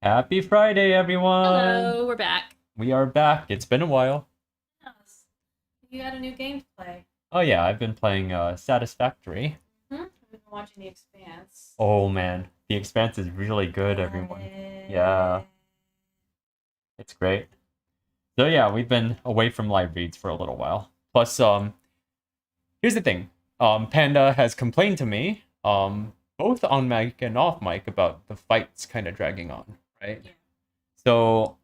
Happy Friday, everyone! Hello, we're back. We are back. It's been a while. Yes. You got a new game to play. Oh yeah, I've been playing Satisfactory. I've been watching The Expanse. Oh man, The Expanse is really good, everyone. Yeah, it's great. So yeah, we've been away from live reads for a little while. Plus, here's the thing. Panda has complained to me, both on mic and off mic about the fights kind of dragging on, right? Yeah. So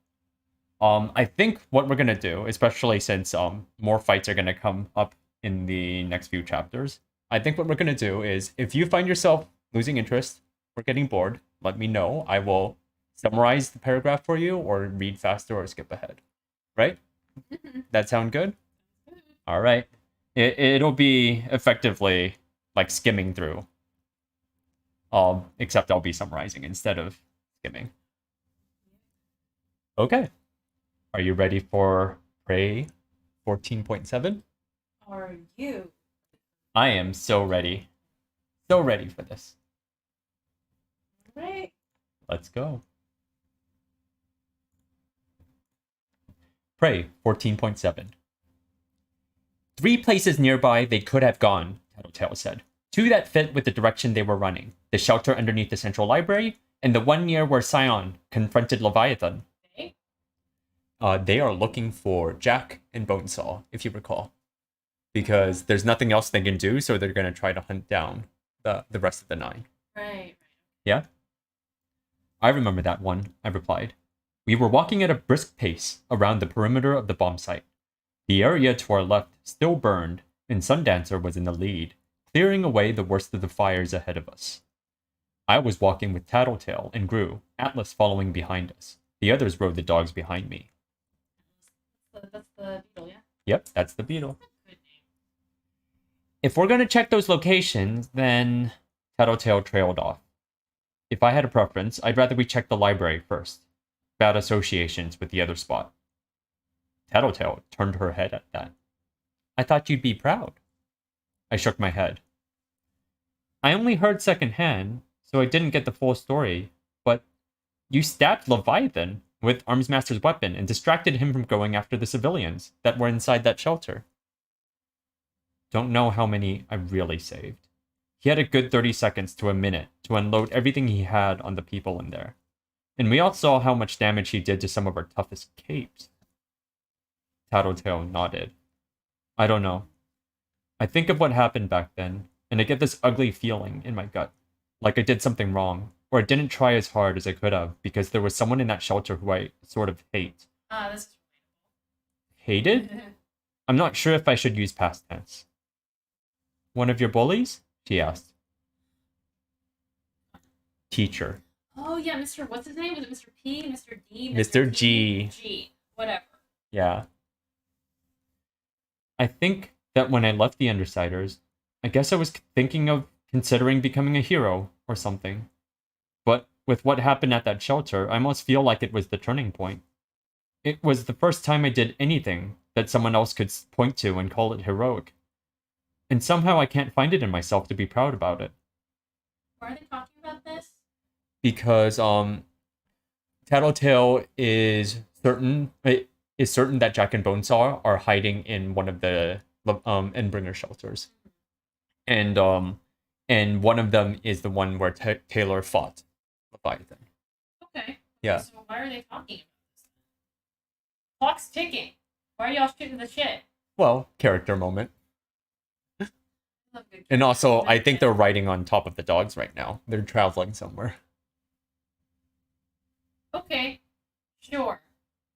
I think what we're gonna do, especially since more fights are gonna come up in the next few chapters, I think what we're gonna do is if you find yourself losing interest or getting bored, let me know. I will summarize the paragraph for you or read faster or skip ahead. Right? That sound good? All right. It'll be effectively like skimming through. Except I'll be summarizing instead of skimming. Okay. Are you ready for Prey 14.7? Are you? I am so ready. So ready for this. Right. Let's go. Prey 14.7. 3 places nearby they could have gone, Tattletale said. 2 that fit with the direction they were running. The shelter underneath the central library, and the one near where Scion confronted Leviathan. Okay. They are looking for Jack and Bonesaw, if you recall. Because there's nothing else they can do, so they're going to try to hunt down the rest of the 9. Right. Yeah? I remember that one, I replied. We were walking at a brisk pace around the perimeter of the bomb site. The area to our left still burned, and Sundancer was in the lead, clearing away the worst of the fires ahead of us. I was walking with Tattletale and Gru, Atlas following behind us. The others rode the dogs behind me. That's the beetle, yeah? Yep, that's the beetle. Good name. If we're going to check those locations, then Tattletale trailed off. If I had a preference, I'd rather we check the library first. Bad associations with the other spot. Tattletale turned her head at that. I thought you'd be proud. I shook my head. I only heard secondhand, so I didn't get the full story, but you stabbed Leviathan with Armsmaster's weapon and distracted him from going after the civilians that were inside that shelter. Don't know how many I really saved. He had a good 30 seconds to a minute to unload everything he had on the people in there. And we all saw how much damage he did to some of our toughest capes. Tattletale nodded. I don't know. I think of what happened back then, and I get this ugly feeling in my gut. Like I did something wrong, or I didn't try as hard as I could have, because there was someone in that shelter who I sort of hate. This is Hated? I'm not sure if I should use past tense. One of your bullies? She asked. Teacher. Oh, yeah, Mr. What's his name? Was it Mr. P? Mr. D? Mr. G. G. Whatever. Yeah. I think that when I left the Undersiders, I guess I was thinking of considering becoming a hero or something. But with what happened at that shelter, I almost feel like it was the turning point. It was the first time I did anything that someone else could point to and call it heroic. And somehow I can't find it in myself to be proud about it. Why are they talking about this? Because Tattletale is certain that Jack and Bonesaw are hiding in one of the Endbringer shelters, and one of them is the one where Taylor fought Leviathan. Okay. Yeah. So why are they talking about this? Clock's ticking. Why are y'all shooting the shit? Well, character moment. Love good And also, character I think they're moment. riding on top of the dogs right now. They're traveling somewhere. Okay, sure,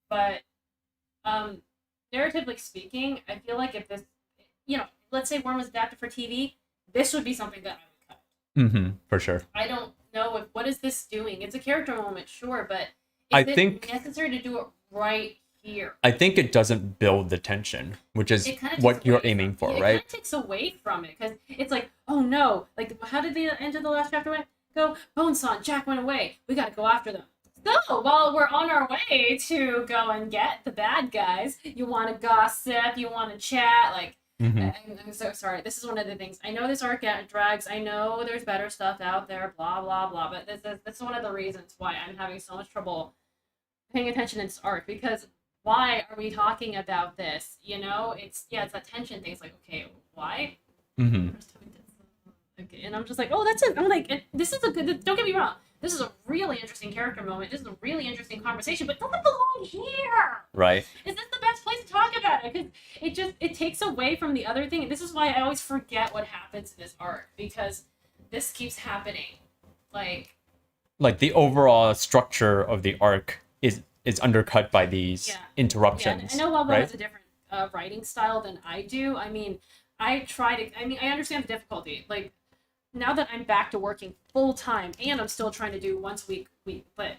but narratively speaking, I feel like if this, let's say Worm was adapted for TV, this would be something that I would cut. For sure. I don't know what is this doing. It's a character moment, sure, but I is it think- necessary to do it right here? I think it doesn't build the tension, which is It kind of what you're aiming for, It kind right? of takes away from it because it's like, oh no, like how did the end of the last chapter go? Bonesaw and Jack went away. We got to go after them. So, while we're on our way to go and get the bad guys, you want to gossip, you want to chat, like, I'm so sorry. This is one of the things. I know this arc drags. I know there's better stuff out there. Blah blah blah. But this is one of the reasons why I'm having so much trouble paying attention to this arc, because why are we talking about this? You know, it's that tension thing. It's like, okay, why? Okay, and I'm just like, oh, that's it. I'm like, this is a good. Don't get me wrong. This is a really interesting character moment. This is a really interesting conversation, but doesn't belong here. Right. Is this the best place to talk about it? Because it takes away from the other thing. This is why I always forget what happens in this arc, because this keeps happening. Like the overall structure of the arc is undercut by these interruptions. Yeah, I know Wildbow right? has a different writing style than I do. I mean, I understand the difficulty. Like, now that I'm back to working full time, and I'm still trying to do once a week, but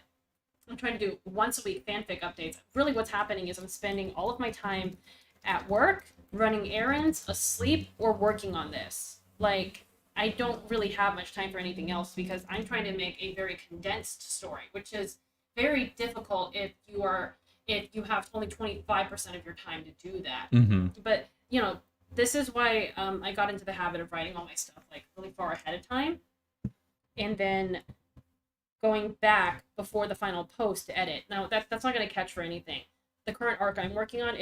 I'm trying to do once a week fanfic updates. Really, what's happening is I'm spending all of my time at work, running errands, asleep, or working on this. Like, I don't really have much time for anything else, because I'm trying to make a very condensed story, which is very difficult if you have only 25% of your time to do that. But this is why I got into the habit of writing all my stuff like really far ahead of time, and then going back before the final post to edit. Now that's not going to catch for anything. The current arc I'm working on,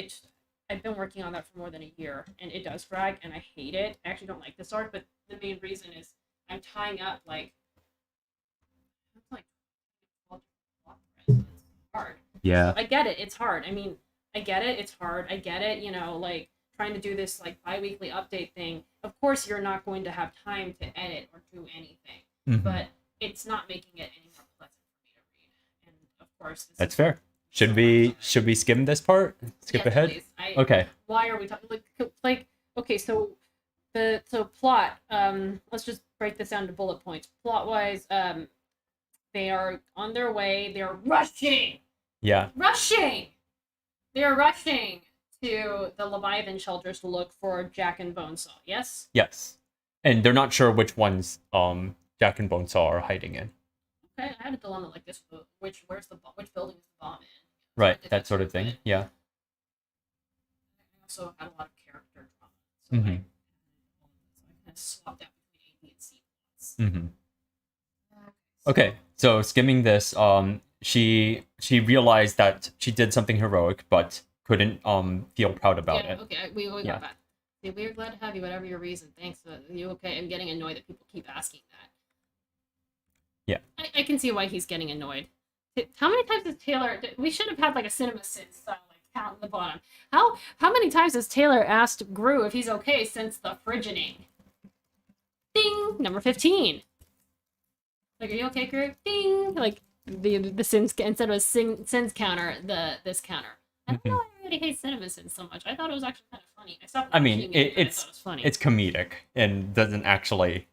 I've been working on that for more than a year, and it does drag, and I hate it. I actually don't like this arc, but the main reason is I'm tying up like 12 threads. It's hard. Yeah. So I get it. It's hard. I mean, I get it. It's hard. I get it. Like, trying to do this like bi-weekly update thing, of course you're not going to have time to edit or do anything, but it's not making it any more pleasant for me to read. And of course that's fair. Should we skim this part? Skip ahead? Please. Okay. Why are we talking like okay, so plot, let's just break this down to bullet points. Plot wise, they are on their way, they're rushing. They're rushing to the Leviathan shelters to look for Jack and Bonesaw. Yes? Yes. And they're not sure which ones Jack and Bonesaw are hiding in. Okay, I had a dilemma like this. Which building is the bomb in? Right, that sort of thing. Yeah. I also had a lot of character drama, so I kind of swapped out between A, B, and C plots. Okay, so skimming this, she realized that she did something heroic, but couldn't feel proud about it. Okay, we got that. Yeah, we're glad to have you, whatever your reason. Thanks. You okay? I'm getting annoyed that people keep asking that. Yeah. I can see why he's getting annoyed. How many times has Taylor... We should have had like a Cinema Sin style like count on the bottom. How many times has Taylor asked Gru if he's okay since the frigining? Ding! Number 15. Like, are you okay, Gru? Ding! Like, the sins... Instead of a sins counter, this counter. I don't know why everybody hates CinemaSin so much. I thought it was actually kind of funny. I mean, it's comedic and doesn't actually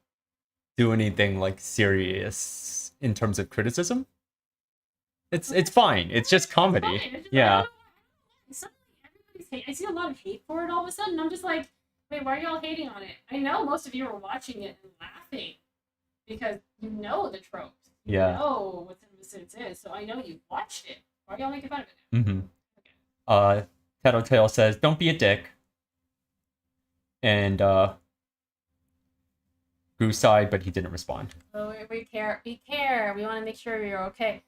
do anything like serious in terms of criticism. It's fine. It's just comedy. Yeah. I see a lot of hate for it all of a sudden. I'm just like, wait, why are y'all hating on it? I know most of you are watching it and laughing because you know the tropes. You know what CinemaSin is, so I know you've watched it. Why are y'all making fun of it now? Tattletale says, "Don't be a dick." And Gru sighed, but he didn't respond. Oh, we care. We care. We want to make sure you're okay.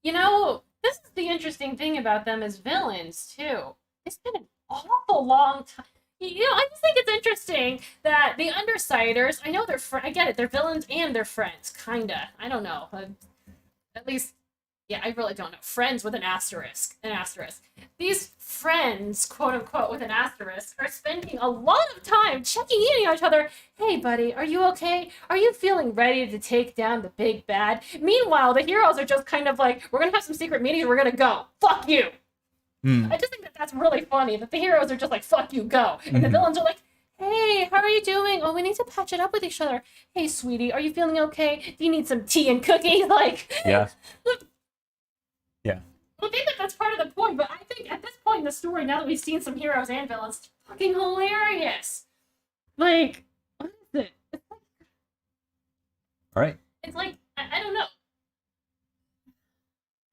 You know, this is the interesting thing about them as villains, too. It's been an awful long time. You know, I just think it's interesting that the Undersiders, I know they're I get it, they're villains and they're friends, kinda. I don't know. At least, yeah, I really don't know. Friends with an asterisk. These friends, quote unquote, with an asterisk, are spending a lot of time checking in on each other. Hey, buddy, are you okay? Are you feeling ready to take down the big bad? Meanwhile, the heroes are just kind of like, we're gonna have some secret meetings, we're gonna go. Fuck you. I just think that that's really funny, that the heroes are just like, fuck you, go. And the villains are like, hey, how are you doing? Oh, we need to patch it up with each other. Hey, sweetie, are you feeling okay? Do you need some tea and cookies? Like, yeah. Yeah. I think that that's part of the point, but I think at this point in the story, now that we've seen some heroes and villains, it's fucking hilarious. Like, what is it? It's like, all right. It's like, I don't know.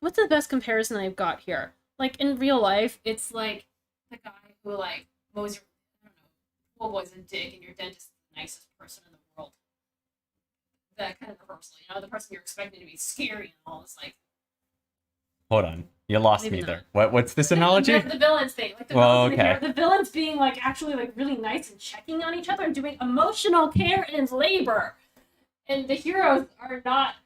What's the best comparison I've got here? Like, in real life, it's like the guy who, like, what was your, I don't know, Wildbow's a dick and your dentist is the nicest person in the world. That kind of reversal, the person you're expecting to be scary and all is like. Hold on, you lost Maybe me not. there. What's this analogy? The villains thing, like the villains being like actually like really nice and checking on each other and doing emotional care and labor, and the heroes are not.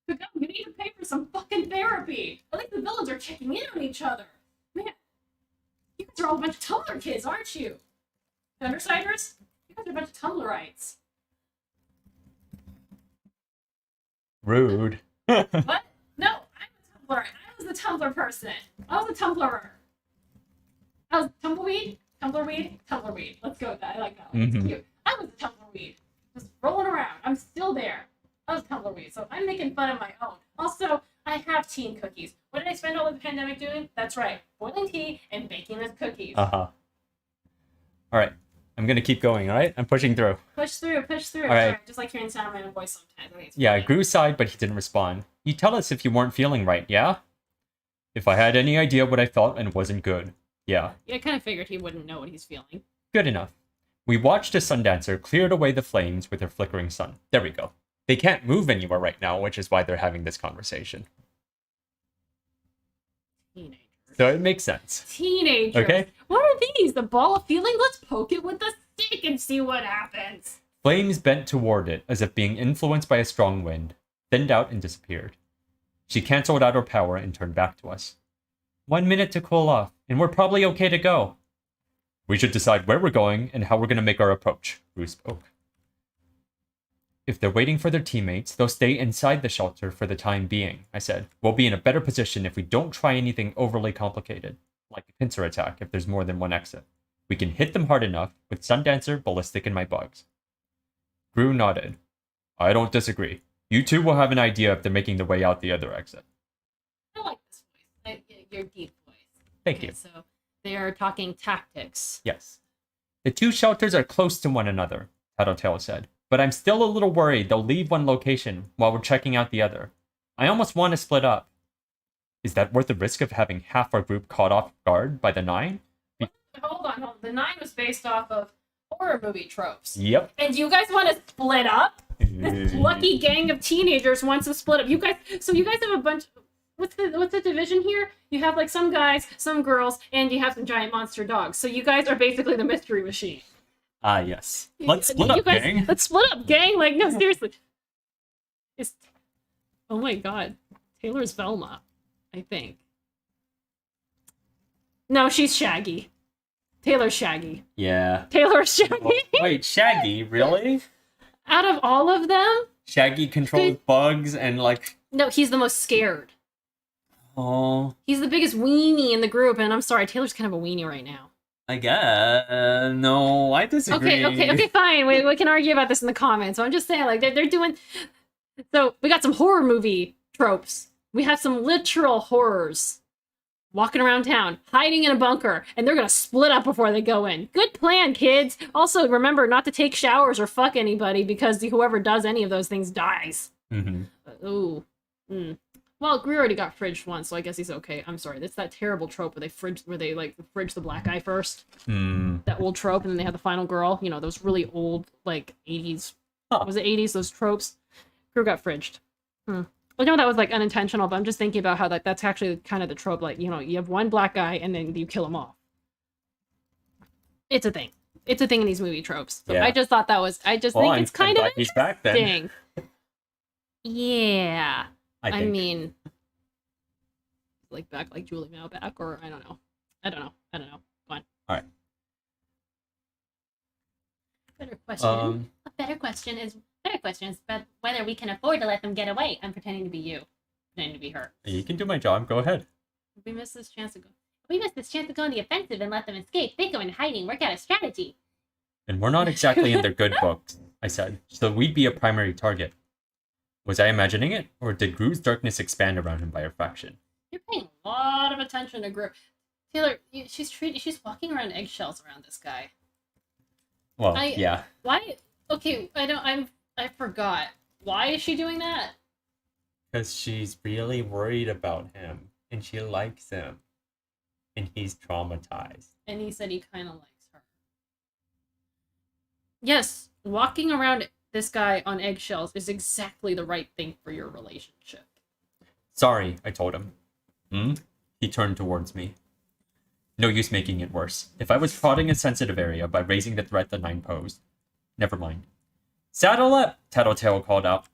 You need to pay for some fucking therapy. I think the villains are checking in on each other. Man, you guys are all a bunch of Tumblr kids, aren't you? Undersiders? You guys are a bunch of Tumblrites. Rude. What? No, I'm a Tumblrite. I was the Tumblr person. I was a Tumblrer. I was Tumbleweed? Tumbleweed. Let's go with that. I like that one. It's cute. I was a Tumbleweed. Just rolling around. I'm still there. I was Tumbleweed, so I'm making fun of my own. Also, I have teen cookies. What did I spend all of the pandemic doing? That's right. Boiling tea and baking those cookies. All right. I'm going to keep going, all right? I'm pushing through. Push through. All right. Sorry, just like hearing sound of my own voice sometimes. I think it's Yeah, Gru sighed, but he didn't respond. You tell us if you weren't feeling right, yeah? If I had any idea what I felt and wasn't good. Yeah. I kind of figured he wouldn't know what he's feeling. Good enough. We watched a sundancer cleared away the flames with her flickering sun. There we go. They can't move anywhere right now, which is why they're having this conversation. Teenagers. So it makes sense. Teenagers. Okay. What are these? The ball of feeling? Let's poke it with a stick and see what happens. Flames bent toward it as if being influenced by a strong wind, thinned out and disappeared. She canceled out her power and turned back to us. 1 minute to cool off, and we're probably okay to go. We should decide where we're going and how we're going to make our approach, Rue spoke. If they're waiting for their teammates, they'll stay inside the shelter for the time being, I said. We'll be in a better position if we don't try anything overly complicated, like a pincer attack if there's more than one exit. We can hit them hard enough with Sundancer, Ballistic, and my bugs. Gru nodded. I don't disagree. You two will have an idea if they're making their way out the other exit. I like this voice. Your deep voice. Thank you. So they are talking tactics. Yes. The two shelters are close to one another, Tattletale said. But I'm still a little worried they'll leave one location while we're checking out the other. I almost want to split up. Is that worth the risk of having half our group caught off guard by the 9? Hold on. The 9 was based off of horror movie tropes. Yep. And you guys want to split up? This lucky gang of teenagers wants to split up. You guys have a bunch. What's the division here? You have like some guys, some girls, and you have some giant monster dogs. So you guys are basically the mystery machine. Ah, yes. Let's split up, gang. Let's split up, gang. Like, no, seriously. Oh my god. Taylor's Velma, I think. No, she's Shaggy. Taylor's Shaggy. Yeah. Taylor's Shaggy. Oh, wait, Shaggy? Really? Out of all of them? Shaggy controls bugs and like... No, he's the most scared. Oh. He's the biggest weenie in the group, and I'm sorry, Taylor's kind of a weenie right now. I guess. No, I disagree. Okay, fine. We can argue about this in the comments. So I'm just saying, like, they're doing... So, we got some horror movie tropes. We have some literal horrors. Walking around town, hiding in a bunker, and they're gonna split up before they go in. Good plan, kids! Also, remember not to take showers or fuck anybody, because whoever does any of those things dies. Mm-hmm. Ooh. Well, Greer already got fridged once, so I guess he's okay. I'm sorry. That's that terrible trope where they fridge the black guy first. That old trope, and then they have the final girl. You know, those really old, like, 80s. Was it 80s? Those tropes? Greer got fridged. I know that was, like, unintentional, but I'm just thinking about how that's actually kind of the trope. Like, you know, you have one black guy, and then you kill him off. It's a thing. It's a thing in these movie tropes. So yeah. I just thought that was... think it's kind of he's back then. Yeah. I mean, like back like Julie Mao back, or I don't know. Go on. All right. Better question. A better question is about whether we can afford to let them get away. I'm pretending to be you, pretending to be her. You can do my job. Go ahead. We missed this chance to go on the offensive and let them escape. They go into hiding, work out a strategy. And we're not exactly in their good books, I said. So we'd be a primary target. Was I imagining it, or did Gru's darkness expand around him by a fraction? You're paying a lot of attention to Gru. Taylor, she's walking around eggshells around this guy. Well, yeah. Why? Okay, I forgot. Why is she doing that? Because she's really worried about him, and she likes him, and he's traumatized. And he said he kind of likes her. Yes, walking around this guy on eggshells is exactly the right thing for your relationship. Sorry, I told him. Hmm? He turned towards me. No use making it worse. If I was prodding a sensitive area by raising the threat the 9 posed. Never mind. Saddle up, Tattletale called out.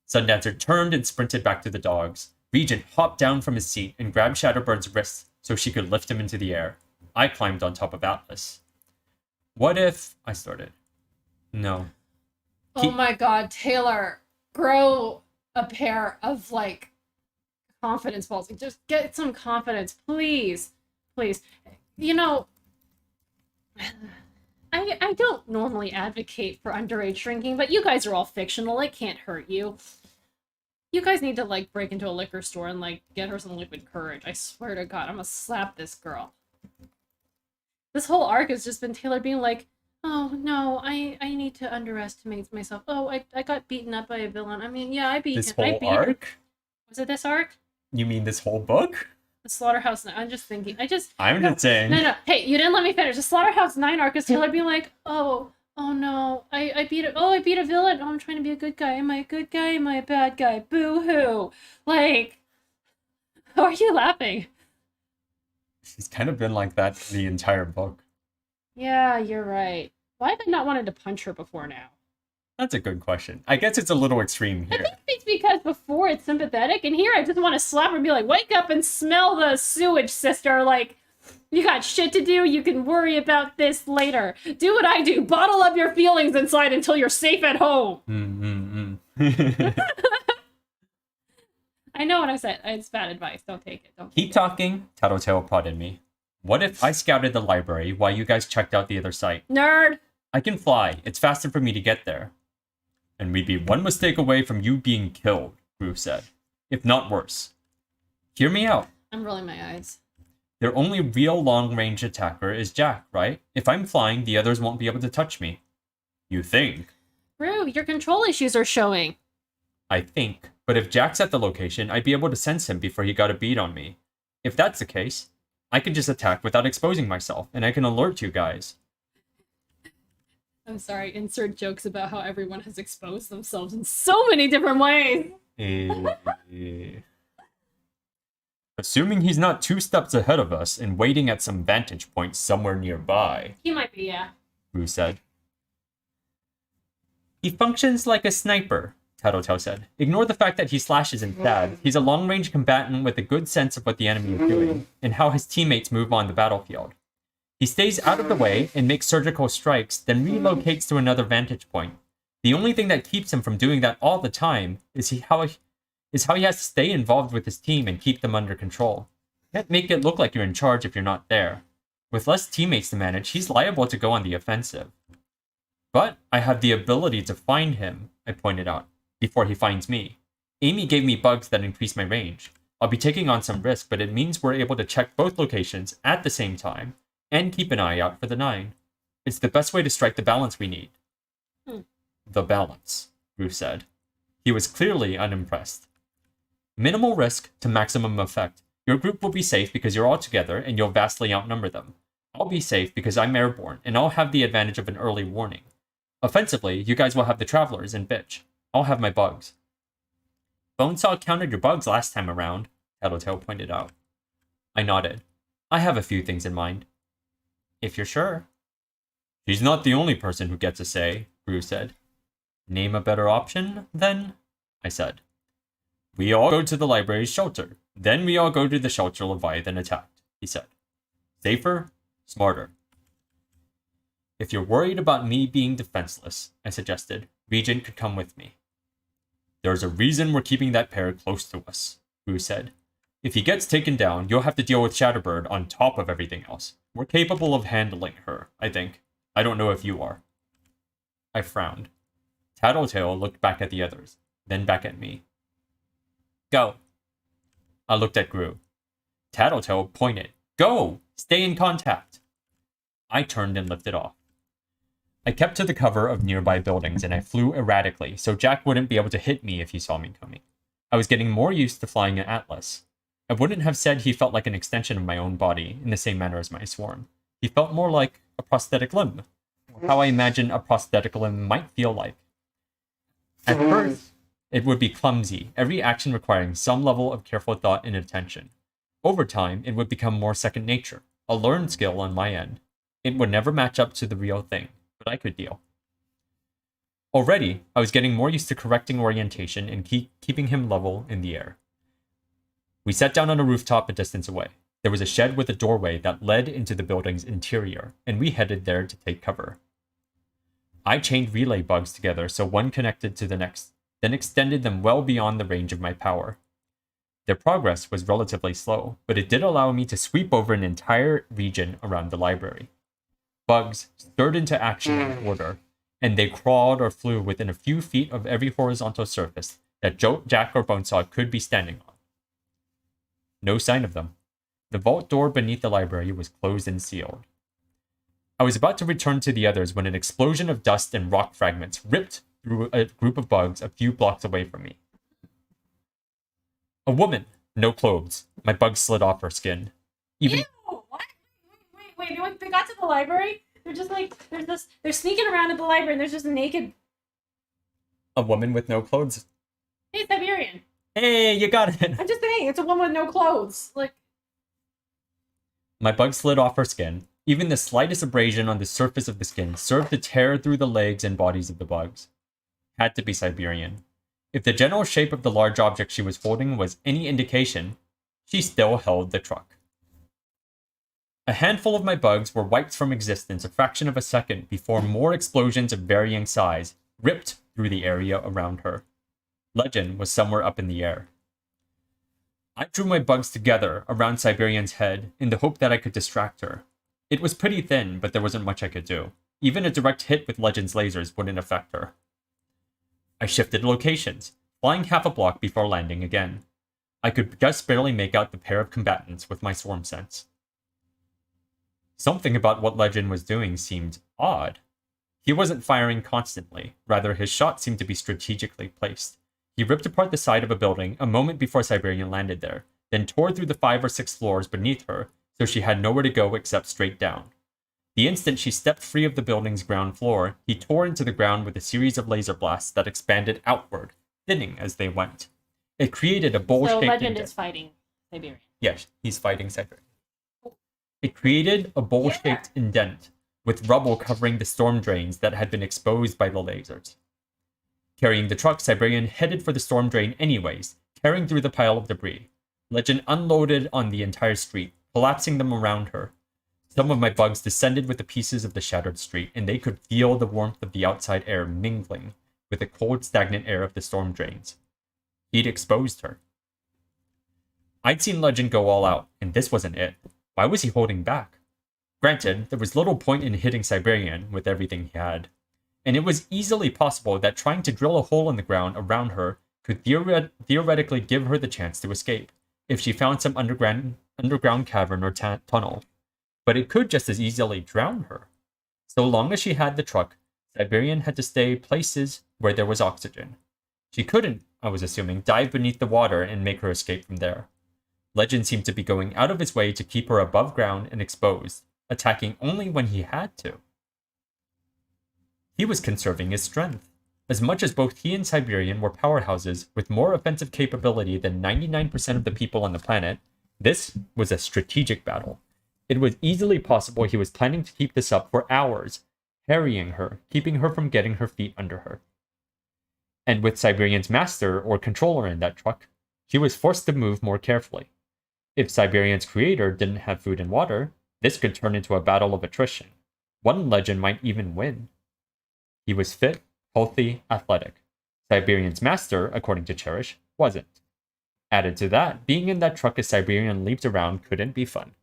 Sundancer turned and sprinted back to the dogs. Regent hopped down from his seat and grabbed Shatterbird's wrists so she could lift him into the air. I climbed on top of Atlas. What if... I started. No. Oh my god, Taylor, grow a pair of, like, confidence balls. Just get some confidence, please. Please. You know, I don't normally advocate for underage drinking, but you guys are all fictional. It can't hurt you. You guys need to, like, break into a liquor store and, like, get her some liquid courage. I swear to God, I'm gonna slap this girl. This whole arc has just been Taylor being like, oh, no, I need to underestimate myself. Oh, I got beaten up by a villain. I mean, yeah, I beat This him. I whole beat him. arc? Was it this arc? You mean this whole book? The Slaughterhouse 9. I'm just thinking. I'm just saying. No. Hey, you didn't let me finish. The Slaughterhouse 9 arc is Taylor being like, oh no, I beat a villain. Oh, I'm trying to be a good guy. Am I a good guy? Am I a bad guy? Boo-hoo. Like, how are you laughing? She's kind of been like that the entire book. Yeah, you're right. Why have I not wanted to punch her before now? That's a good question. I guess it's a little extreme I here. think it's because before it's sympathetic, and here I just want to slap her and be like, wake up and smell the sewage, sister. Like, you got shit to do, you can worry about this later. Do what I do, bottle up your feelings inside until you're safe at home. I know what I said. It's bad advice. Don't take it. Keep talking, Tattletale prodded me. What if I scouted the library while you guys checked out the other site? Nerd! I can fly. It's faster for me to get there. And we'd be one mistake away from you being killed, Groove said. If not worse. Hear me out. I'm rolling my eyes. Their only real long-range attacker is Jack, right? If I'm flying, the others won't be able to touch me. You think? Rue, your control issues are showing. I think. But if Jack's at the location, I'd be able to sense him before he got a beat on me. If that's the case, I can just attack without exposing myself, and I can alert you guys. I'm sorry, insert jokes about how everyone has exposed themselves in so many different ways. Assuming he's not 2 steps ahead of us and waiting at some vantage point somewhere nearby, He might be, yeah. Rue said. He functions like a sniper, Tattletale said. Ignore the fact that he slashes and stabs. He's a long-range combatant with a good sense of what the enemy is doing and how his teammates move on the battlefield. He stays out of the way and makes surgical strikes, then relocates to another vantage point. The only thing that keeps him from doing that all the time is how he has to stay involved with his team and keep them under control. You can't make it look like you're in charge if you're not there. With less teammates to manage, he's liable to go on the offensive. But I have the ability to find him, I pointed out, before he finds me. Amy gave me bugs that increase my range. I'll be taking on some risk, but it means we're able to check both locations at the same time and keep an eye out for the 9. It's the best way to strike the balance we need. The balance, Ruth said. He was clearly unimpressed. Minimal risk to maximum effect. Your group will be safe because you're all together and you'll vastly outnumber them. I'll be safe because I'm airborne and I'll have the advantage of an early warning. Offensively, you guys will have the travelers and bitch. I'll have my bugs. Bonesaw counted your bugs last time around, Tattletale pointed out. I nodded. I have a few things in mind. If you're sure. She's not the only person who gets a say, Rue said. Name a better option, then? I said. We all go to the library's shelter. Then we all go to the shelter Leviathan attacked, he said. Safer, smarter. If you're worried about me being defenseless, I suggested, Regent could come with me. There's a reason we're keeping that pair close to us, Rue said. If he gets taken down, you'll have to deal with Shatterbird on top of everything else. We're capable of handling her, I think. I don't know if you are. I frowned. Tattletale looked back at the others, then back at me. Go. I looked at Gru. Tattletale pointed. Go! Stay in contact! I turned and lifted off. I kept to the cover of nearby buildings and I flew erratically, so Jack wouldn't be able to hit me if he saw me coming. I was getting more used to flying an Atlas. I wouldn't have said he felt like an extension of my own body in the same manner as my swarm. He felt more like a prosthetic limb. how I imagine a prosthetic limb might feel like. At first, it would be clumsy, every action requiring some level of careful thought and attention. Over time, it would become more second nature, a learned skill on my end. It would never match up to the real thing, but I could deal. Already, I was getting more used to correcting orientation and keeping him level in the air. We sat down on a rooftop a distance away. There was a shed with a doorway that led into the building's interior, and we headed there to take cover. I chained relay bugs together so one connected to the next, then extended them well beyond the range of my power. Their progress was relatively slow, but it did allow me to sweep over an entire region around the library. Bugs stirred into action in order, and they crawled or flew within a few feet of every horizontal surface that Jack or Bonesaw could be standing on. No sign of them. The vault door beneath the library was closed and sealed. I was about to return to the others when an explosion of dust and rock fragments ripped through a group of bugs a few blocks away from me. A woman, no clothes. My bug slid off her skin. Ew! What? Wait, they got to the library? They're just like, they're sneaking around at the library and there's just a naked... A woman with no clothes? Hey, Siberian. Hey, you got it! I'm just saying, it's a woman with no clothes. Like... My bug slid off her skin. Even the slightest abrasion on the surface of the skin served to tear through the legs and bodies of the bugs. Had to be Siberian. If the general shape of the large object she was holding was any indication, she still held the truck. A handful of my bugs were wiped from existence a fraction of a second before more explosions of varying size ripped through the area around her. Legend was somewhere up in the air. I drew my bugs together around Siberian's head in the hope that I could distract her. It was pretty thin, but there wasn't much I could do. Even a direct hit with Legend's lasers wouldn't affect her. I shifted locations, flying half a block before landing again. I could just barely make out the pair of combatants with my swarm sense. Something about what Legend was doing seemed odd. He wasn't firing constantly, rather his shot seemed to be strategically placed. He ripped apart the side of a building a moment before Siberian landed there, then tore through the 5 or 6 floors beneath her, so she had nowhere to go except straight down. The instant she stepped free of the building's ground floor, he tore into the ground with a series of laser blasts that expanded outward, thinning as they went. It created a bowl-shaped... So Legend is fighting Siberian. Yes, he's fighting Siberian. It created a bowl-shaped indent, with rubble covering the storm drains that had been exposed by the lasers. Carrying the truck, Siberian headed for the storm drain anyways, tearing through the pile of debris. Legend unloaded on the entire street, collapsing them around her. Some of my bugs descended with the pieces of the shattered street, and they could feel the warmth of the outside air mingling with the cold, stagnant air of the storm drains. He'd exposed her. I'd seen Legend go all out, and this wasn't it. Why was he holding back? Granted, there was little point in hitting Siberian with everything he had, and it was easily possible that trying to drill a hole in the ground around her could theoretically give her the chance to escape, if she found some underground cavern or tunnel. But it could just as easily drown her. So long as she had the truck, Siberian had to stay places where there was oxygen. She couldn't, I was assuming, dive beneath the water and make her escape from there. Legend seemed to be going out of his way to keep her above ground and exposed, attacking only when he had to. He was conserving his strength. As much as both he and Siberian were powerhouses with more offensive capability than 99% of the people on the planet, this was a strategic battle. It was easily possible he was planning to keep this up for hours, harrying her, keeping her from getting her feet under her. And with Siberian's master or controller in that truck, she was forced to move more carefully. If Siberian's creator didn't have food and water, this could turn into a battle of attrition. One Legend might even win. He was fit, healthy, athletic. Siberian's master, according to Cherish, wasn't. Added to that, being in that truck as Siberian leaped around couldn't be fun.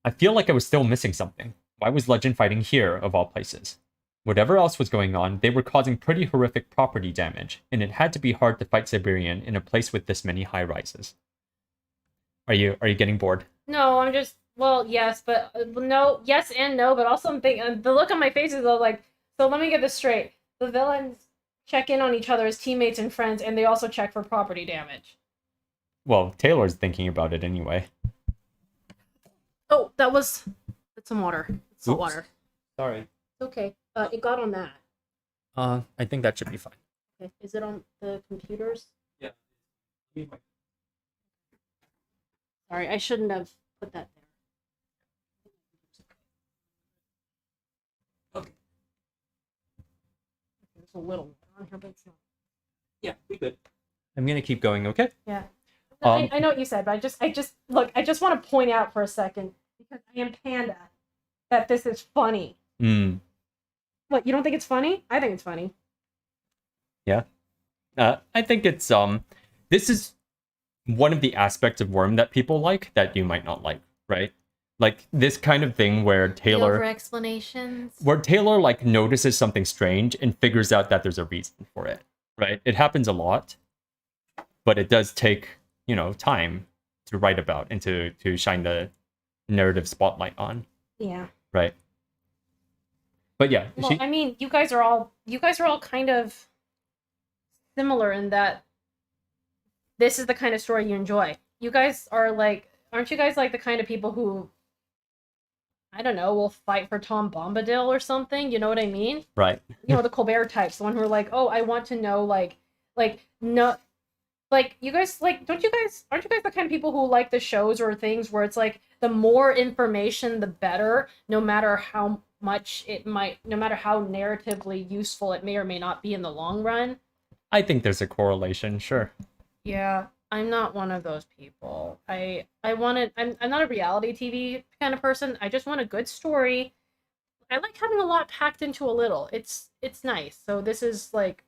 I feel like I was still missing something. Why was Legend fighting here, of all places? Whatever else was going on, they were causing pretty horrific property damage, and it had to be hard to fight Siberian in a place with this many high-rises. Are you getting bored? No, I'm just... Well, yes, but... no, yes and no, but also I'm thinking... the look on my face is like... So let me get this straight. The villains check in on each other as teammates and friends, and they also check for property damage. Well, Taylor's thinking about it anyway. Oh, that was... Get some water. Salt water. Sorry. It's okay. It got on that. I think that should be fine. Okay. Is it on the computers? Yeah. Sorry, I shouldn't have put that there. Okay. There's a little on here, but it's not. Yeah, we good. I'm gonna keep going, okay? Yeah. I know what you said, but I just look. I just want to point out for a second because I am Panda that this is funny. What, you don't think it's funny? I think it's funny. Yeah. I think it's this is one of the aspects of Worm that people like that you might not like, right? Like this kind of thing where Taylor explanations. Where Taylor like notices something strange and figures out that there's a reason for it, right? It happens a lot, but it does take, time to write about and to shine the narrative spotlight on. Yeah. Right. But yeah, well, I mean, you guys are all kind of similar in that this is the kind of story you enjoy. You guys are like, aren't you guys like the kind of people who, I don't know, will fight for Tom Bombadil or something? You know what I mean? Right. The Colbert types, the one who are like, oh, I want to know, no, like you guys, like, aren't you guys the kind of people who like the shows or things where it's like the more information, the better, no matter how narratively useful it may or may not be in the long run? I think there's a correlation, sure. Yeah, I'm not one of those people. I'm not a reality TV kind of person. I just want a good story. I like having a lot packed into a little. It's nice. So this is like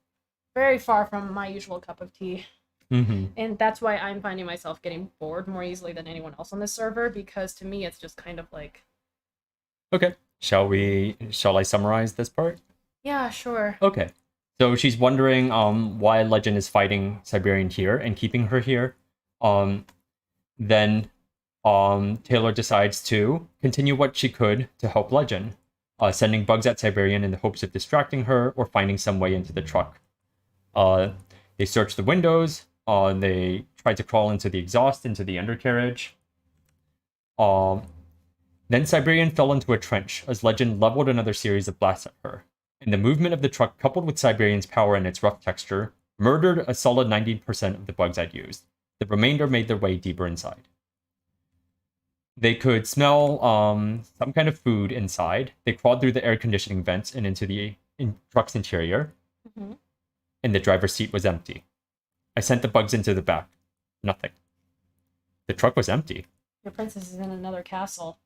very far from my usual cup of tea. Mm-hmm. And that's why I'm finding myself getting bored more easily than anyone else on this server, because to me it's just kind of like... Okay. Shall I summarize this part? Yeah, sure. Okay. So she's wondering why Legend is fighting Siberian here and keeping her here. Then Taylor decides to continue what she could to help Legend, sending bugs at Siberian in the hopes of distracting her or finding some way into the truck. They search the windows. They try to crawl into the exhaust, into the undercarriage. Then Siberian fell into a trench as Legend leveled another series of blasts at her. And the movement of the truck, coupled with Siberian's power and its rough texture, murdered a solid 90% of the bugs I'd used. The remainder made their way deeper inside. They could smell some kind of food inside. They crawled through the air conditioning vents and into the truck's interior. Mm-hmm. And the driver's seat was empty. I sent the bugs into the back. Nothing. The truck was empty. Your princess is in another castle.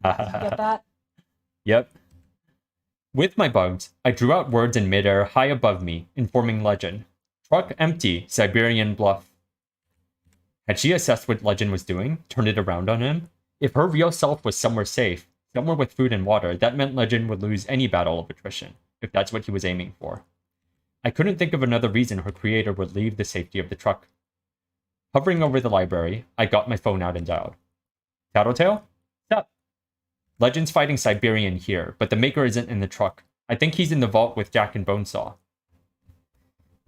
Did you get that? Yep. With my bugs, I drew out words in midair high above me, informing Legend. Truck empty, Siberian bluff. Had she assessed what Legend was doing, turned it around on him? If her real self was somewhere safe, somewhere with food and water, that meant Legend would lose any battle of attrition, if that's what he was aiming for. I couldn't think of another reason her creator would leave the safety of the truck. Hovering over the library, I got my phone out and dialed. Tattletale? Stop. Legend's fighting Siberian here, but the maker isn't in the truck. I think he's in the vault with Jack and Bonesaw.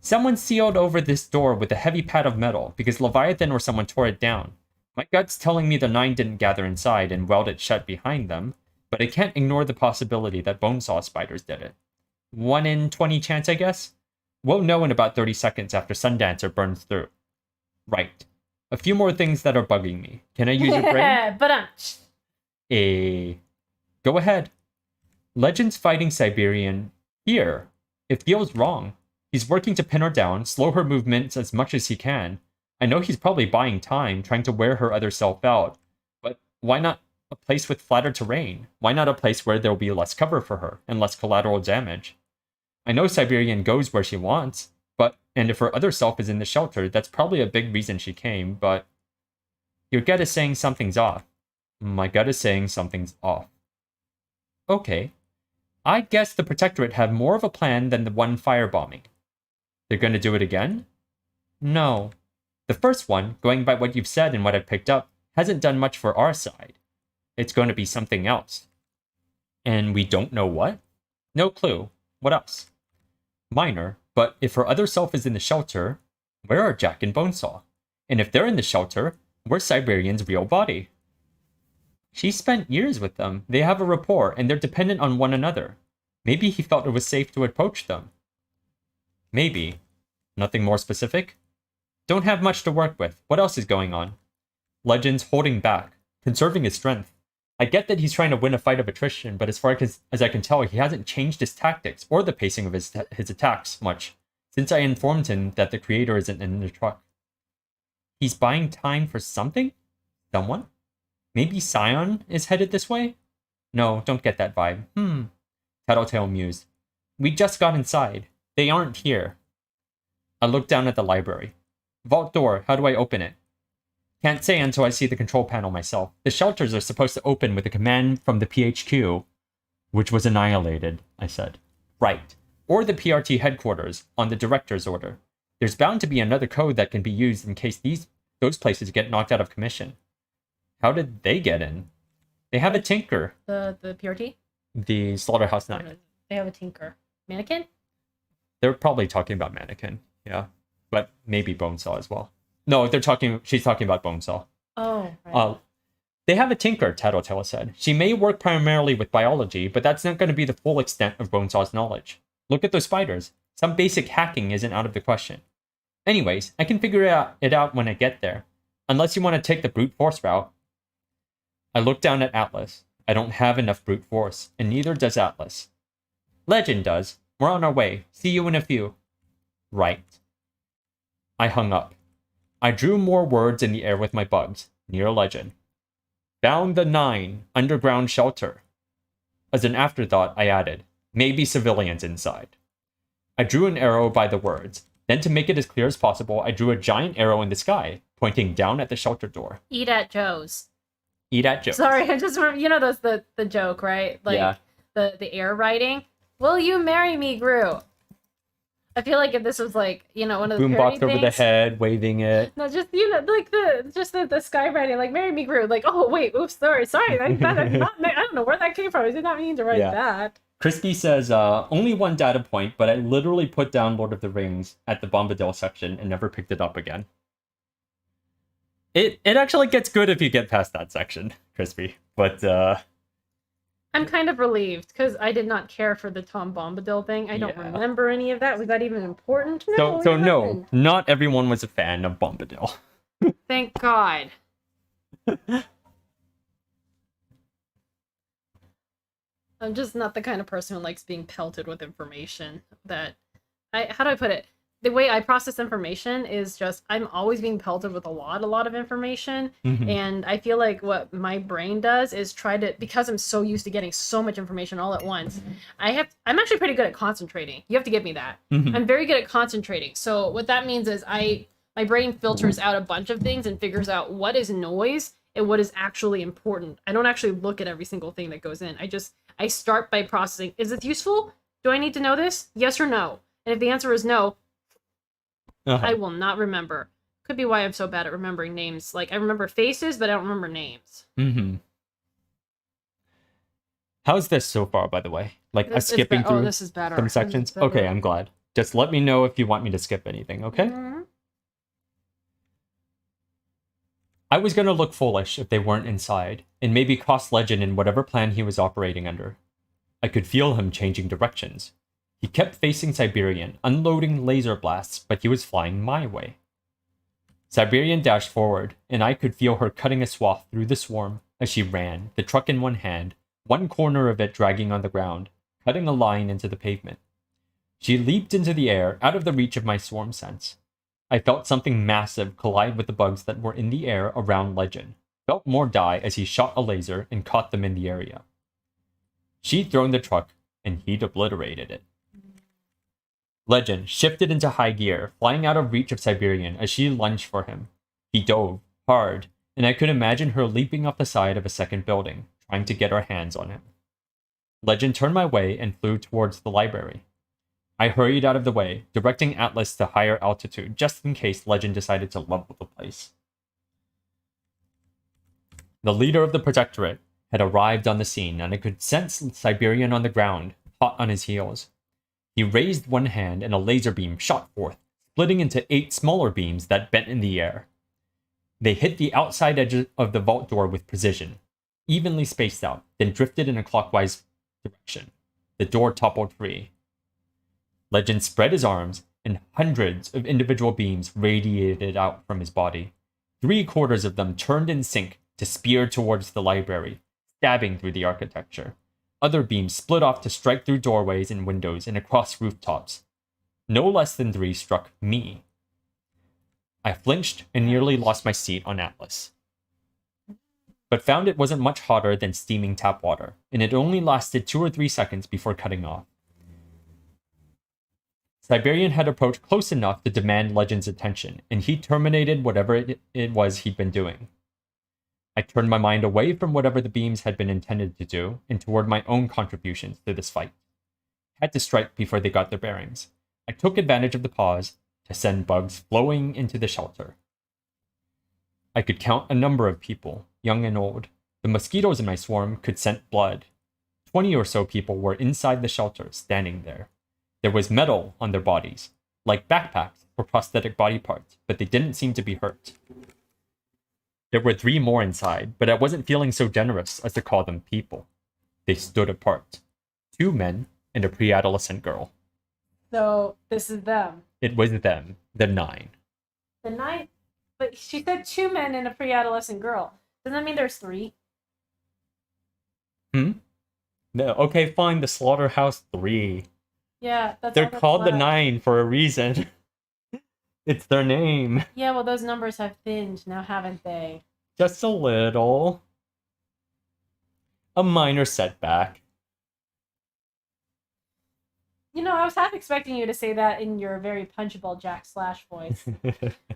Someone sealed over this door with a heavy pad of metal because Leviathan or someone tore it down. My gut's telling me the 9 didn't gather inside and weld it shut behind them, but I can't ignore the possibility that Bonesaw spiders did it. 1 in 20 chance, I guess? We'll know in about 30 seconds after Sundancer burns through. Right. A few more things that are bugging me. Can I use your brain? Go ahead. Legend's fighting Siberian here. It feels wrong. He's working to pin her down, slow her movements as much as he can. I know he's probably buying time, trying to wear her other self out. But why not a place with flatter terrain? Why not a place where there'll be less cover for her and less collateral damage? I know Siberian goes where she wants, and if her other self is in the shelter, that's probably a big reason she came, but your gut is saying something's off. My gut is saying something's off. Okay. I guess the Protectorate have more of a plan than the one firebombing. They're going to do it again? No. The first one, going by what you've said and what I've picked up, hasn't done much for our side. It's going to be something else. And we don't know what? No clue. What else? Minor, but if her other self is in the shelter, where are Jack and Bonesaw? And if they're in the shelter, where's Siberian's real body? She spent years with them. They have a rapport, and they're dependent on one another. Maybe he felt it was safe to approach them. Maybe. Nothing more specific? Don't have much to work with. What else is going on? Legend's holding back, conserving his strength. I get that he's trying to win a fight of attrition, but as far as I can tell, he hasn't changed his tactics or the pacing of his attacks much since I informed him that the creator isn't in the truck. He's buying time for something? Someone? Maybe Scion is headed this way? No, don't get that vibe. Tattletale mused. We just got inside. They aren't here. I looked down at the library. Vault door, how do I open it? Can't say until I see the control panel myself. The shelters are supposed to open with a command from the PHQ, which was annihilated, I said. Right. Or the PRT headquarters, on the director's order. There's bound to be another code that can be used in case those places get knocked out of commission. How did they get in? They have a tinker. The PRT? The Slaughterhouse 9. They have a tinker. Mannequin? They're probably talking about Mannequin, yeah. But maybe Bonesaw as well. No, she's talking about Bonesaw. Oh, right. They have a tinker, Tattletale said. She may work primarily with biology, but that's not going to be the full extent of Bonesaw's knowledge. Look at those spiders. Some basic hacking isn't out of the question. Anyways, I can figure it out when I get there. Unless you want to take the brute force route. I looked down at Atlas. I don't have enough brute force, and neither does Atlas. Legend does. We're on our way. See you in a few. Right. I hung up. I drew more words in the air with my bugs, near Legend. Found the 9 underground shelter. As an afterthought, I added, maybe civilians inside. I drew an arrow by the words. Then to make it as clear as possible, I drew a giant arrow in the sky, pointing down at the shelter door. Eat at Joe's. Eat at Joe's. Sorry, I just remember, that's the joke, right? Like, yeah. The air writing. Will you marry me, Gru? I feel like if this was like, one of the boombox over the head, waving it. No, just like the sky writing, like marry me, Gru. Like, oh wait, oops, sorry. I don't know where that came from. I did not mean to write that. Crispy says, only one data point, but I literally put down Lord of the Rings at the Bombadil section and never picked it up again. It actually gets good if you get past that section, Crispy. But I'm kind of relieved because I did not care for the Tom Bombadil thing. I don't remember any of that. Was that even important? No, no, not everyone was a fan of Bombadil. Thank God. I'm just not the kind of person who likes being pelted with information. How do I put it? The way I process information is just, I'm always being pelted with a lot of information. Mm-hmm. And I feel like what my brain does is because I'm so used to getting so much information all at once, I'm actually pretty good at concentrating. You have to give me that. Mm-hmm. I'm very good at concentrating. So what that means is my brain filters out a bunch of things and figures out what is noise and what is actually important. I don't actually look at every single thing that goes in. I start by processing. Is this useful? Do I need to know this? Yes or no? And if the answer is no, I will not remember. Could be why I'm so bad at remembering names. Like, I remember faces, but I don't remember names. Mm-hmm. How's this so far, by the way? Like, skipping through this is better. some sections? Okay, I'm glad. Just let me know if you want me to skip anything, okay? Mm-hmm. I was going to look foolish if they weren't inside, and maybe cost Legend in whatever plan he was operating under. I could feel him changing directions. He kept facing Siberian, unloading laser blasts, but he was flying my way. Siberian dashed forward, and I could feel her cutting a swath through the swarm as she ran, the truck in one hand, one corner of it dragging on the ground, cutting a line into the pavement. She leaped into the air, out of the reach of my swarm sense. I felt something massive collide with the bugs that were in the air around Legend, felt more die as he shot a laser and caught them in the area. She'd thrown the truck, and he'd obliterated it. Legend shifted into high gear, flying out of reach of Siberian as she lunged for him. He dove, hard, and I could imagine her leaping up the side of a second building, trying to get her hands on him. Legend turned my way and flew towards the library. I hurried out of the way, directing Atlas to higher altitude, just in case Legend decided to level the place. The leader of the Protectorate had arrived on the scene, and I could sense Siberian on the ground, hot on his heels. He raised one hand and a laser beam shot forth, splitting into 8 smaller beams that bent in the air. They hit the outside edge of the vault door with precision. evenly spaced out, then drifted in a clockwise direction. The door toppled free. Legend spread his arms, and hundreds of individual beams radiated out from his body. 3/4 of them turned in sync to spear towards the library, stabbing through the architecture. Other beams split off to strike through doorways and windows and across rooftops. No less than 3 struck me. I flinched and nearly lost my seat on Atlas, but found it wasn't much hotter than steaming tap water, and it only lasted 2 or 3 seconds before cutting off. Siberian had approached close enough to demand Legend's attention, and he terminated whatever it was he'd been doing. I turned my mind away from whatever the beams had been intended to do, and toward my own contributions to this fight. Had to strike before they got their bearings. I took advantage of the pause to send bugs flowing into the shelter. I could count a number of people, young and old. The mosquitoes in my swarm could scent blood. 20 or so people were inside the shelter, standing there. There was metal on their bodies, like backpacks for prosthetic body parts, but they didn't seem to be hurt. There were 3 more inside, but I wasn't feeling so generous as to call them people. They stood apart. 2 men and a pre-adolescent girl. So this is them. It was them, the 9. The 9, but she said 2 men and a pre-adolescent girl. Doesn't that mean there's 3? No, okay, fine, the Slaughterhouse 3. Yeah, They're all that's called the left. 9 for a reason. It's their name. Yeah, well, those numbers have thinned now, haven't they? Just a little. A minor setback. You know, I was half expecting you to say that in your very punchable Jack Slash voice.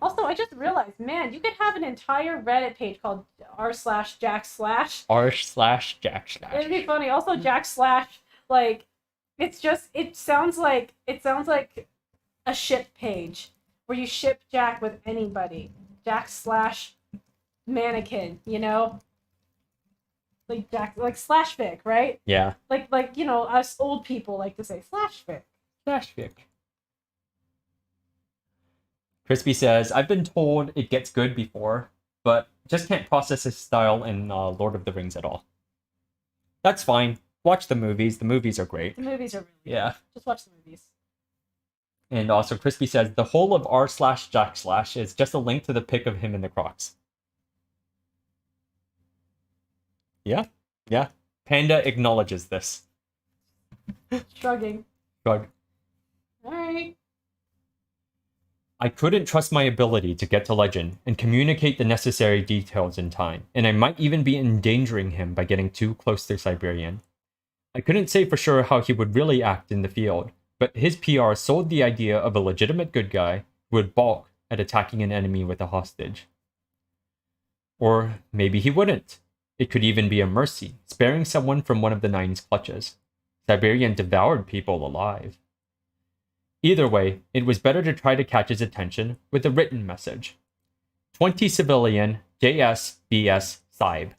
Also, I just realized, man, you could have an entire Reddit page called r/Jack Slash. r/Jack Slash. It'd be funny. Also, Jack Slash, like, it sounds like a ship page where you ship Jack with anybody. Jack Slash mannequin, you know? Like Jack, like slash fic, right? Yeah. Like you know, us old people like to say slash fic. Slash fic. Crispy says, I've been told it gets good before, but just can't process his style in Lord of the Rings at all. That's fine. Watch the movies. The movies are great. The movies are really Yeah. good. Just watch the movies. And also, Crispy says, the whole of r/Jack Slash is just a link to the pic of him in the Crocs. Yeah. Yeah. Panda acknowledges this. Shrugging. Shrug. Alright. I couldn't trust my ability to get to Legend and communicate the necessary details in time, and I might even be endangering him by getting too close to Siberian. I couldn't say for sure how he would really act in the field, but his PR sold the idea of a legitimate good guy who would balk at attacking an enemy with a hostage. Or maybe he wouldn't. It could even be a mercy, sparing someone from one of the 9's clutches. Siberian devoured people alive. Either way, it was better to try to catch his attention with a written message. 20 civilian, JS, BS, Sib.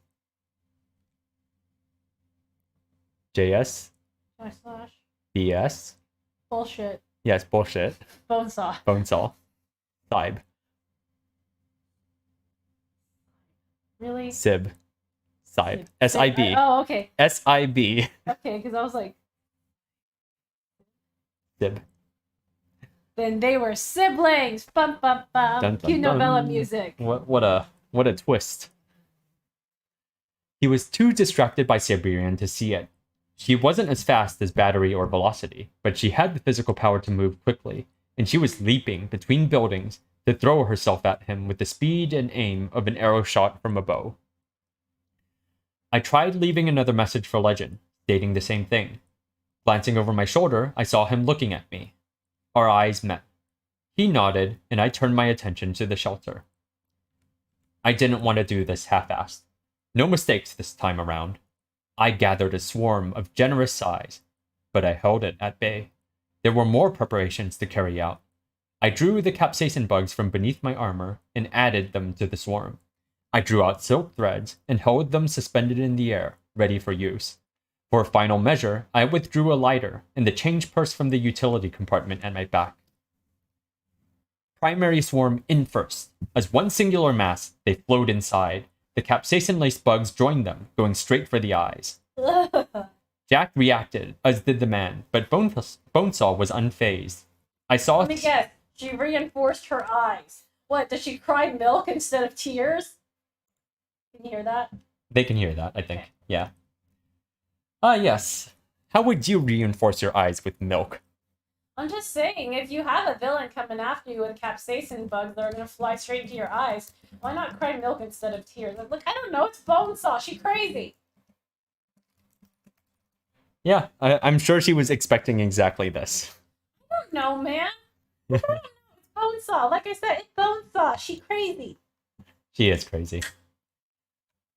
JS, Slash. BS. Bullshit. Yes, bullshit. Bonesaw. Bonesaw. Sib. Really? Sib. Sib. Sib. S-I-B. Oh, okay. S-I-B. Okay, because I was like, Sib. then they were siblings. Bum bum bum. Dun, dun, Cue dun. novella music. What a twist. He was too distracted by Siberian to see it. She wasn't as fast as Battery or Velocity, but she had the physical power to move quickly, and she was leaping between buildings to throw herself at him with the speed and aim of an arrow shot from a bow. I tried leaving another message for Legend, stating the same thing. Glancing over my shoulder, I saw him looking at me. Our eyes met. He nodded, and I turned my attention to the shelter. I didn't want to do this half-assed. No mistakes this time around. I gathered a swarm of generous size, but I held it at bay. There were more preparations to carry out. I drew the capsaicin bugs from beneath my armor and added them to the swarm. I drew out silk threads and held them suspended in the air, ready for use. For a final measure, I withdrew a lighter and the change purse from the utility compartment at my back. Primary swarm in first. As one singular mass, they flowed inside, The capsaicin-laced bugs joined them, going straight for the eyes. Jack reacted, as did the man, but Bonesaw was unfazed. I saw... Let me guess. She reinforced her eyes. What, does she cry milk instead of tears? Can you hear that? They can hear that, I think. Okay. Yeah. Yes. How would you reinforce your eyes with milk? I'm just saying, if you have a villain coming after you with capsaicin bugs that are going to fly straight into your eyes, why not cry milk instead of tears? Look, I don't know, it's Bonesaw. She's crazy. Yeah, I'm sure she was expecting exactly this. I don't know, man. I don't know. It's Bonesaw. Like I said, it's Bonesaw. She's crazy. She is crazy.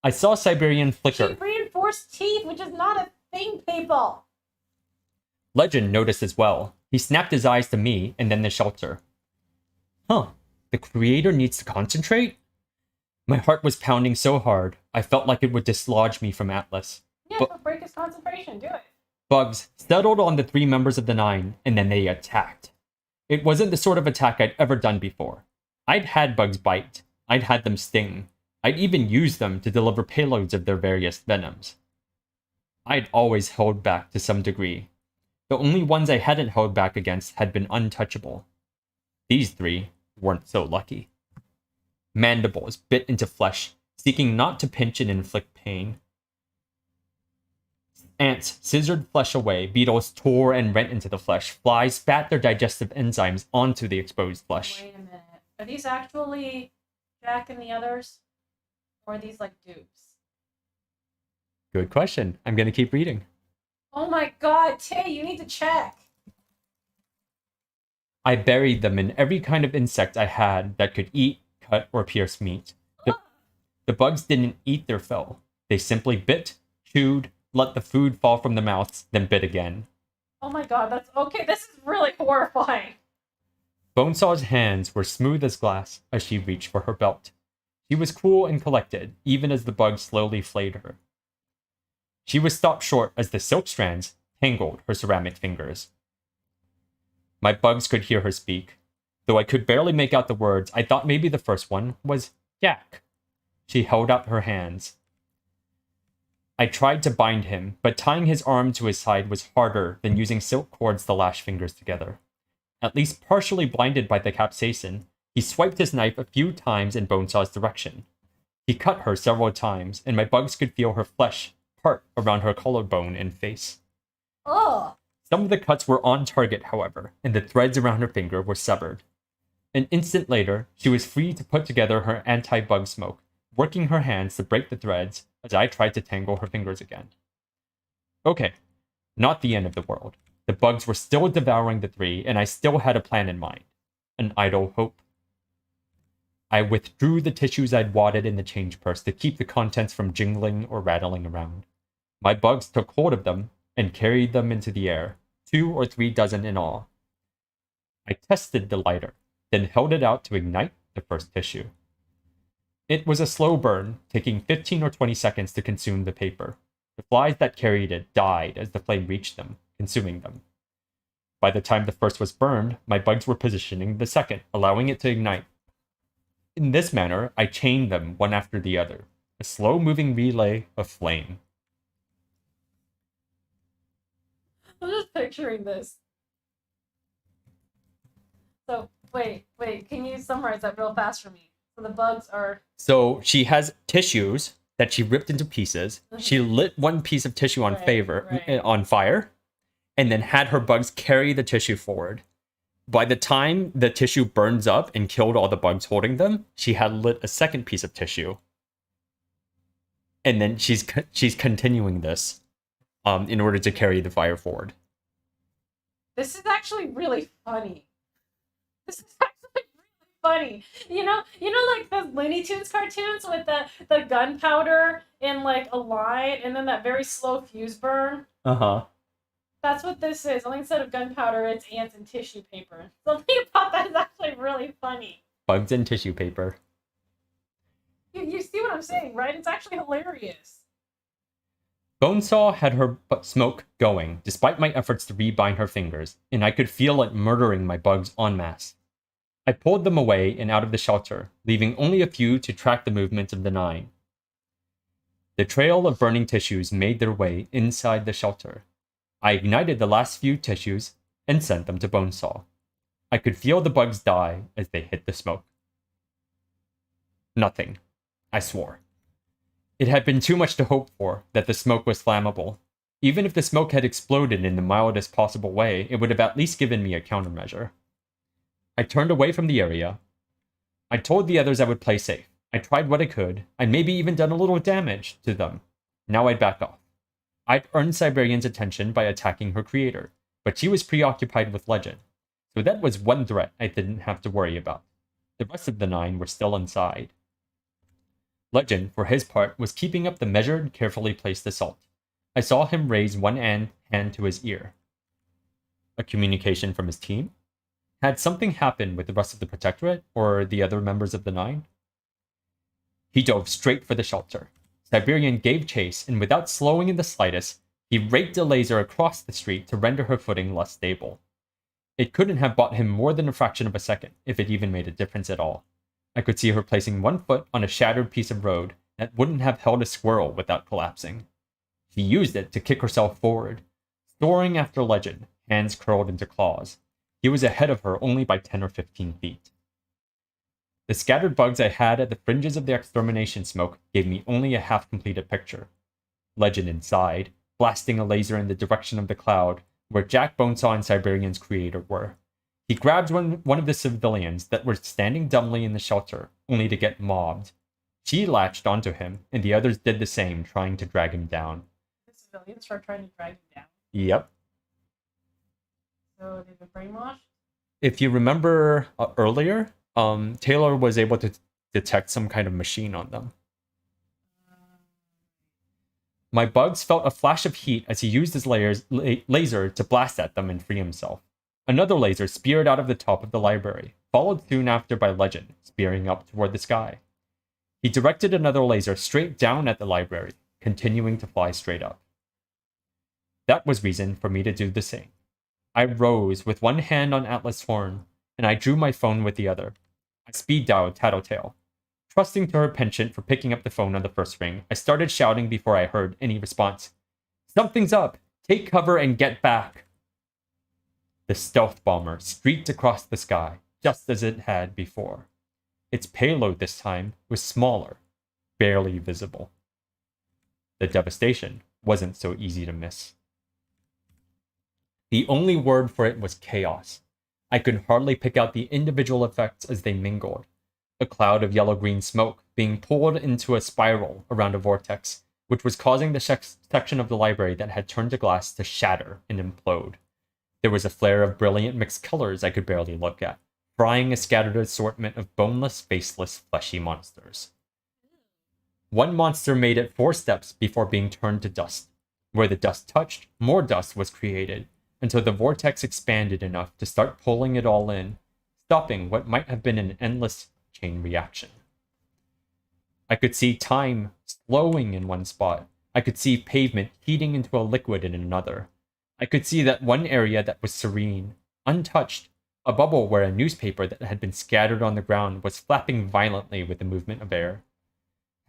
I saw Siberian flicker. She reinforced teeth, which is not a thing, people. Legend noticed as well. He snapped his eyes to me and then the shelter. Huh, the creator needs to concentrate? My heart was pounding so hard, I felt like it would dislodge me from Atlas. Yeah, so break his concentration. Do it. Bugs settled on the 3 members of the 9, and then they attacked. It wasn't the sort of attack I'd ever done before. I'd had bugs bite. I'd had them sting. I'd even used them to deliver payloads of their various venoms. I'd always held back to some degree. The only ones I hadn't held back against had been untouchable. These 3 weren't so lucky. Mandibles bit into flesh, seeking not to pinch and inflict pain. Ants scissored flesh away, beetles tore and rent into the flesh, flies spat their digestive enzymes onto the exposed flesh. Wait a minute. Are these actually Jack and the others? Or are these like dupes? Good question. I'm going to keep reading. Oh my god, Tay, you need to check. I buried them in every kind of insect I had that could eat, cut, or pierce meat. The bugs didn't eat their fill. They simply bit, chewed, let the food fall from their mouths, then bit again. Oh my god, that's okay. This is really horrifying. Bonesaw's hands were smooth as glass as she reached for her belt. She was cool and collected, even as the bugs slowly flayed her. She was stopped short as the silk strands tangled her ceramic fingers. My bugs could hear her speak. Though I could barely make out the words, I thought maybe the first one was Jack. She held out her hands. I tried to bind him, but tying his arm to his side was harder than using silk cords to lash fingers together. At least partially blinded by the capsaicin, he swiped his knife a few times in Bonesaw's direction. He cut her several times, and my bugs could feel her flesh part around her collarbone and face. Ugh. Some of the cuts were on target, however, and the threads around her finger were severed. An instant later, she was free to put together her anti-bug smoke, working her hands to break the threads as I tried to tangle her fingers again. Okay, not the end of the world. The bugs were still devouring the 3, and I still had a plan in mind. An idle hope. I withdrew the tissues I'd wadded in the change purse to keep the contents from jingling or rattling around. My bugs took hold of them and carried them into the air, 2 or 3 dozen in all. I tested the lighter, then held it out to ignite the first tissue. It was a slow burn, taking 15 or 20 seconds to consume the paper. The flies that carried it died as the flame reached them, consuming them. By the time the first was burned, my bugs were positioning the second, allowing it to ignite. In this manner, I chained them one after the other, a slow-moving relay of flame. I'm just picturing this. So, wait, can you summarize that real fast for me? So the bugs are... So she has tissues that she ripped into pieces. Mm-hmm. She lit one piece of tissue on Right. on fire, and then had her bugs carry the tissue forward. By the time the tissue burns up and killed all the bugs holding them, she had lit a second piece of tissue. And then she's continuing this in order to carry the fire forward. This is actually really funny. This is actually really funny. You know, like the Looney Tunes cartoons with the gunpowder in like a line, and then that very slow fuse burn. That's what this is. Only instead of gunpowder, it's ants and tissue paper. Something about that is actually really funny. Bugs and tissue paper. You see what I'm saying, right? It's actually hilarious. Bonesaw had her smoke going, despite my efforts to rebind her fingers, and I could feel it murdering my bugs en masse. I pulled them away and out of the shelter, leaving only a few to track the movements of the 9. The trail of burning tissues made their way inside the shelter. I ignited the last few tissues and sent them to Bonesaw. I could feel the bugs die as they hit the smoke. Nothing, I swore. It had been too much to hope for that the smoke was flammable. Even if the smoke had exploded in the mildest possible way, it would have at least given me a countermeasure. I turned away from the area. I told the others I would play safe. I tried what I could. I'd maybe even done a little damage to them. Now I'd back off. I'd earned Siberian's attention by attacking her creator, but she was preoccupied with Legend, so that was one threat I didn't have to worry about. The rest of the 9 were still inside. Legend, for his part, was keeping up the measured, carefully placed assault. I saw him raise one hand to his ear. A communication from his team? Had something happened with the rest of the Protectorate, or the other members of the 9? He dove straight for the shelter. Siberian gave chase, and without slowing in the slightest, he raked a laser across the street to render her footing less stable. It couldn't have bought him more than a fraction of a second, if it even made a difference at all. I could see her placing one foot on a shattered piece of road that wouldn't have held a squirrel without collapsing. She used it to kick herself forward, soaring after Legend, hands curled into claws. He was ahead of her only by 10 or 15 feet. The scattered bugs I had at the fringes of the extermination smoke gave me only a half-completed picture. Legend inside, blasting a laser in the direction of the cloud, where Jack Bonesaw and Siberian's creator were. He grabbed one of the civilians that were standing dumbly in the shelter, only to get mobbed. She latched onto him, and the others did the same, trying to drag him down. The civilians start trying to drag him down? Yep. So they've been brainwashed? If you remember earlier, Taylor was able to detect some kind of machine on them. My bugs felt a flash of heat as he used his laser to blast at them and free himself. Another laser speared out of the top of the library, followed soon after by Legend, spearing up toward the sky. He directed another laser straight down at the library, continuing to fly straight up. That was reason for me to do the same. I rose with one hand on Atlas' horn, and I drew my phone with the other. I speed dialed Tattletale. Trusting to her penchant for picking up the phone on the first ring, I started shouting before I heard any response. "Something's up! Take cover and get back!" The stealth bomber streaked across the sky, just as it had before. Its payload this time was smaller, barely visible. The devastation wasn't so easy to miss. The only word for it was chaos. I could hardly pick out the individual effects as they mingled. A cloud of yellow-green smoke being pulled into a spiral around a vortex, which was causing the section of the library that had turned to glass to shatter and implode. There was a flare of brilliant mixed colors I could barely look at, frying a scattered assortment of boneless, faceless, fleshy monsters. One monster made it 4 steps before being turned to dust. Where the dust touched, more dust was created, until the vortex expanded enough to start pulling it all in, stopping what might have been an endless chain reaction. I could see time slowing in one spot. I could see pavement heating into a liquid in another. I could see that one area that was serene, untouched, a bubble where a newspaper that had been scattered on the ground was flapping violently with the movement of air.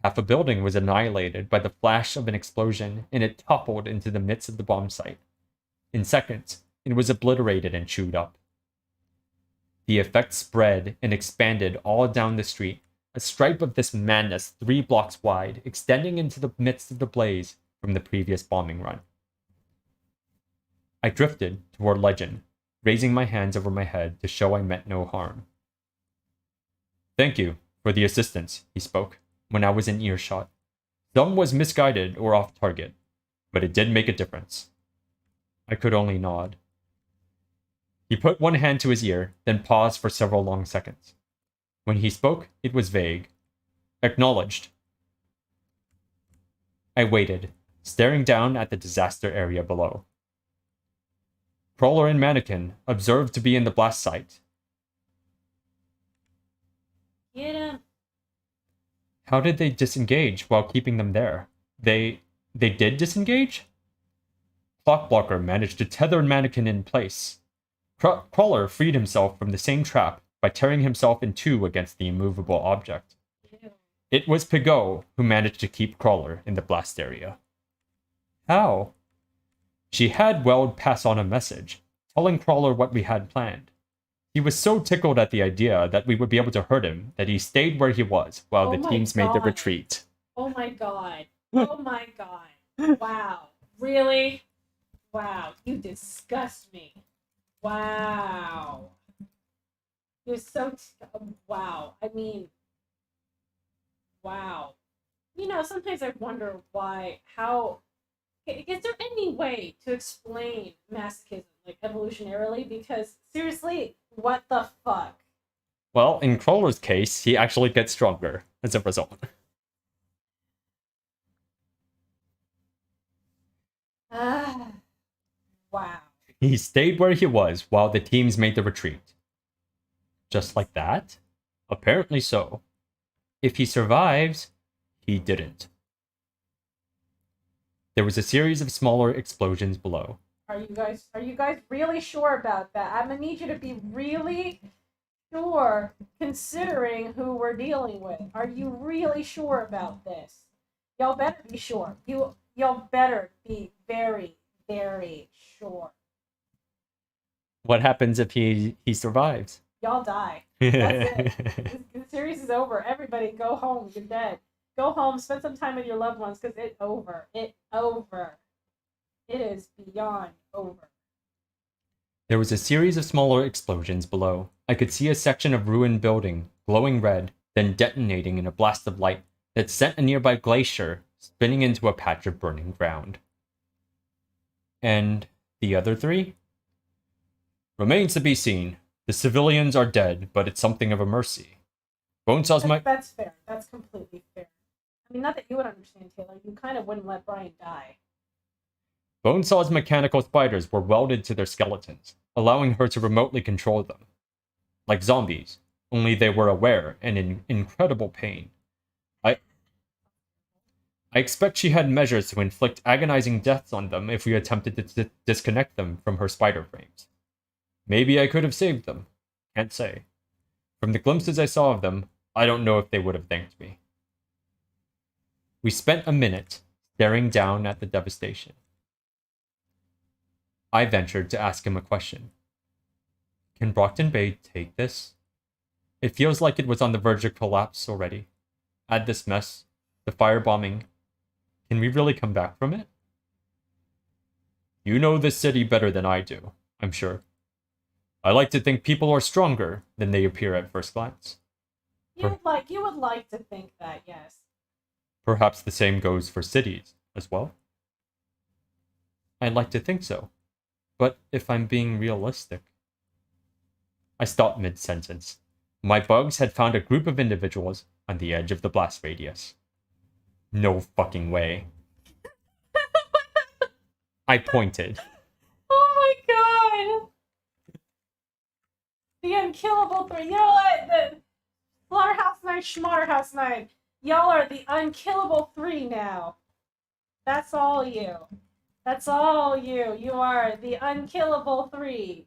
Half a building was annihilated by the flash of an explosion, and it toppled into the midst of the bomb site. In seconds, it was obliterated and chewed up. The effect spread and expanded all down the street, a stripe of this madness 3 blocks wide, extending into the midst of the blaze from the previous bombing run. I drifted toward Legend, raising my hands over my head to show I meant no harm. "Thank you for the assistance," he spoke, when I was in earshot. "Some was misguided or off target, but it did make a difference." I could only nod. He put one hand to his ear, then paused for several long seconds. When he spoke, it was vague. "Acknowledged." I waited, staring down at the disaster area below. "Crawler and Mannequin observed to be in the blast site." Get him. How did they disengage while keeping them there? They did disengage? Clockblocker managed to tether Mannequin in place. Crawler freed himself from the same trap by tearing himself in two against the immovable object. Ew. It was Pigot who managed to keep Crawler in the blast area. How? She had Weld pass on a message, telling Crawler what we had planned. He was so tickled at the idea that we would be able to hurt him that he stayed where he was while the teams made the retreat. Oh my god. Oh my god. Wow. Really? Wow. You disgust me. Wow. You're so... wow. I mean... wow. You know, sometimes I wonder how... Is there any way to explain masochism, like, evolutionarily? Because, seriously, what the fuck? Well, in Crawler's case, he actually gets stronger as a result. Wow. He stayed where he was while the teams made the retreat. Just like that? Apparently so. If he survives, he didn't. There was a series of smaller explosions below. Are you guys really sure about that? I'm gonna need you to be really sure, considering who we're dealing with. Are you really sure about this? Y'all better be sure. Y'all better be very, very sure. What happens if he survives? Y'all die. That's it. The series is over. Everybody go home. You're dead. Go home, spend some time with your loved ones, because it's over. It's over. It is beyond over. There was a series of smaller explosions below. I could see a section of ruined building, glowing red, then detonating in a blast of light that sent a nearby glacier spinning into a patch of burning ground. And the other three? Remains to be seen. The civilians are dead, but it's something of a mercy. Bonesaw's That's fair. That's completely fair. I mean, not that you would understand, Taylor. You kind of wouldn't let Brian die. Bonesaw's mechanical spiders were welded to their skeletons, allowing her to remotely control them. Like zombies, only they were aware and in incredible pain. I expect she had measures to inflict agonizing deaths on them if we attempted to disconnect them from her spider frames. Maybe I could have saved them. Can't say. From the glimpses I saw of them, I don't know if they would have thanked me. We spent a minute staring down at the devastation. I ventured to ask him a question. Can Brockton Bay take this? It feels like it was on the verge of collapse already. Add this mess, the firebombing. Can we really come back from it? You know this city better than I do, I'm sure. I like to think people are stronger than they appear at first glance. You would like to think that, yes. Perhaps the same goes for cities as well. I'd like to think so. But if I'm being realistic... I stopped mid-sentence. My bugs had found a group of individuals on the edge of the blast radius. No fucking way. I pointed. Oh my god! The unkillable three. You know what? The Slaughterhouse 9, Schmotterhouse 9. Y'all are the unkillable three now. That's all you. That's all you. You are the unkillable three.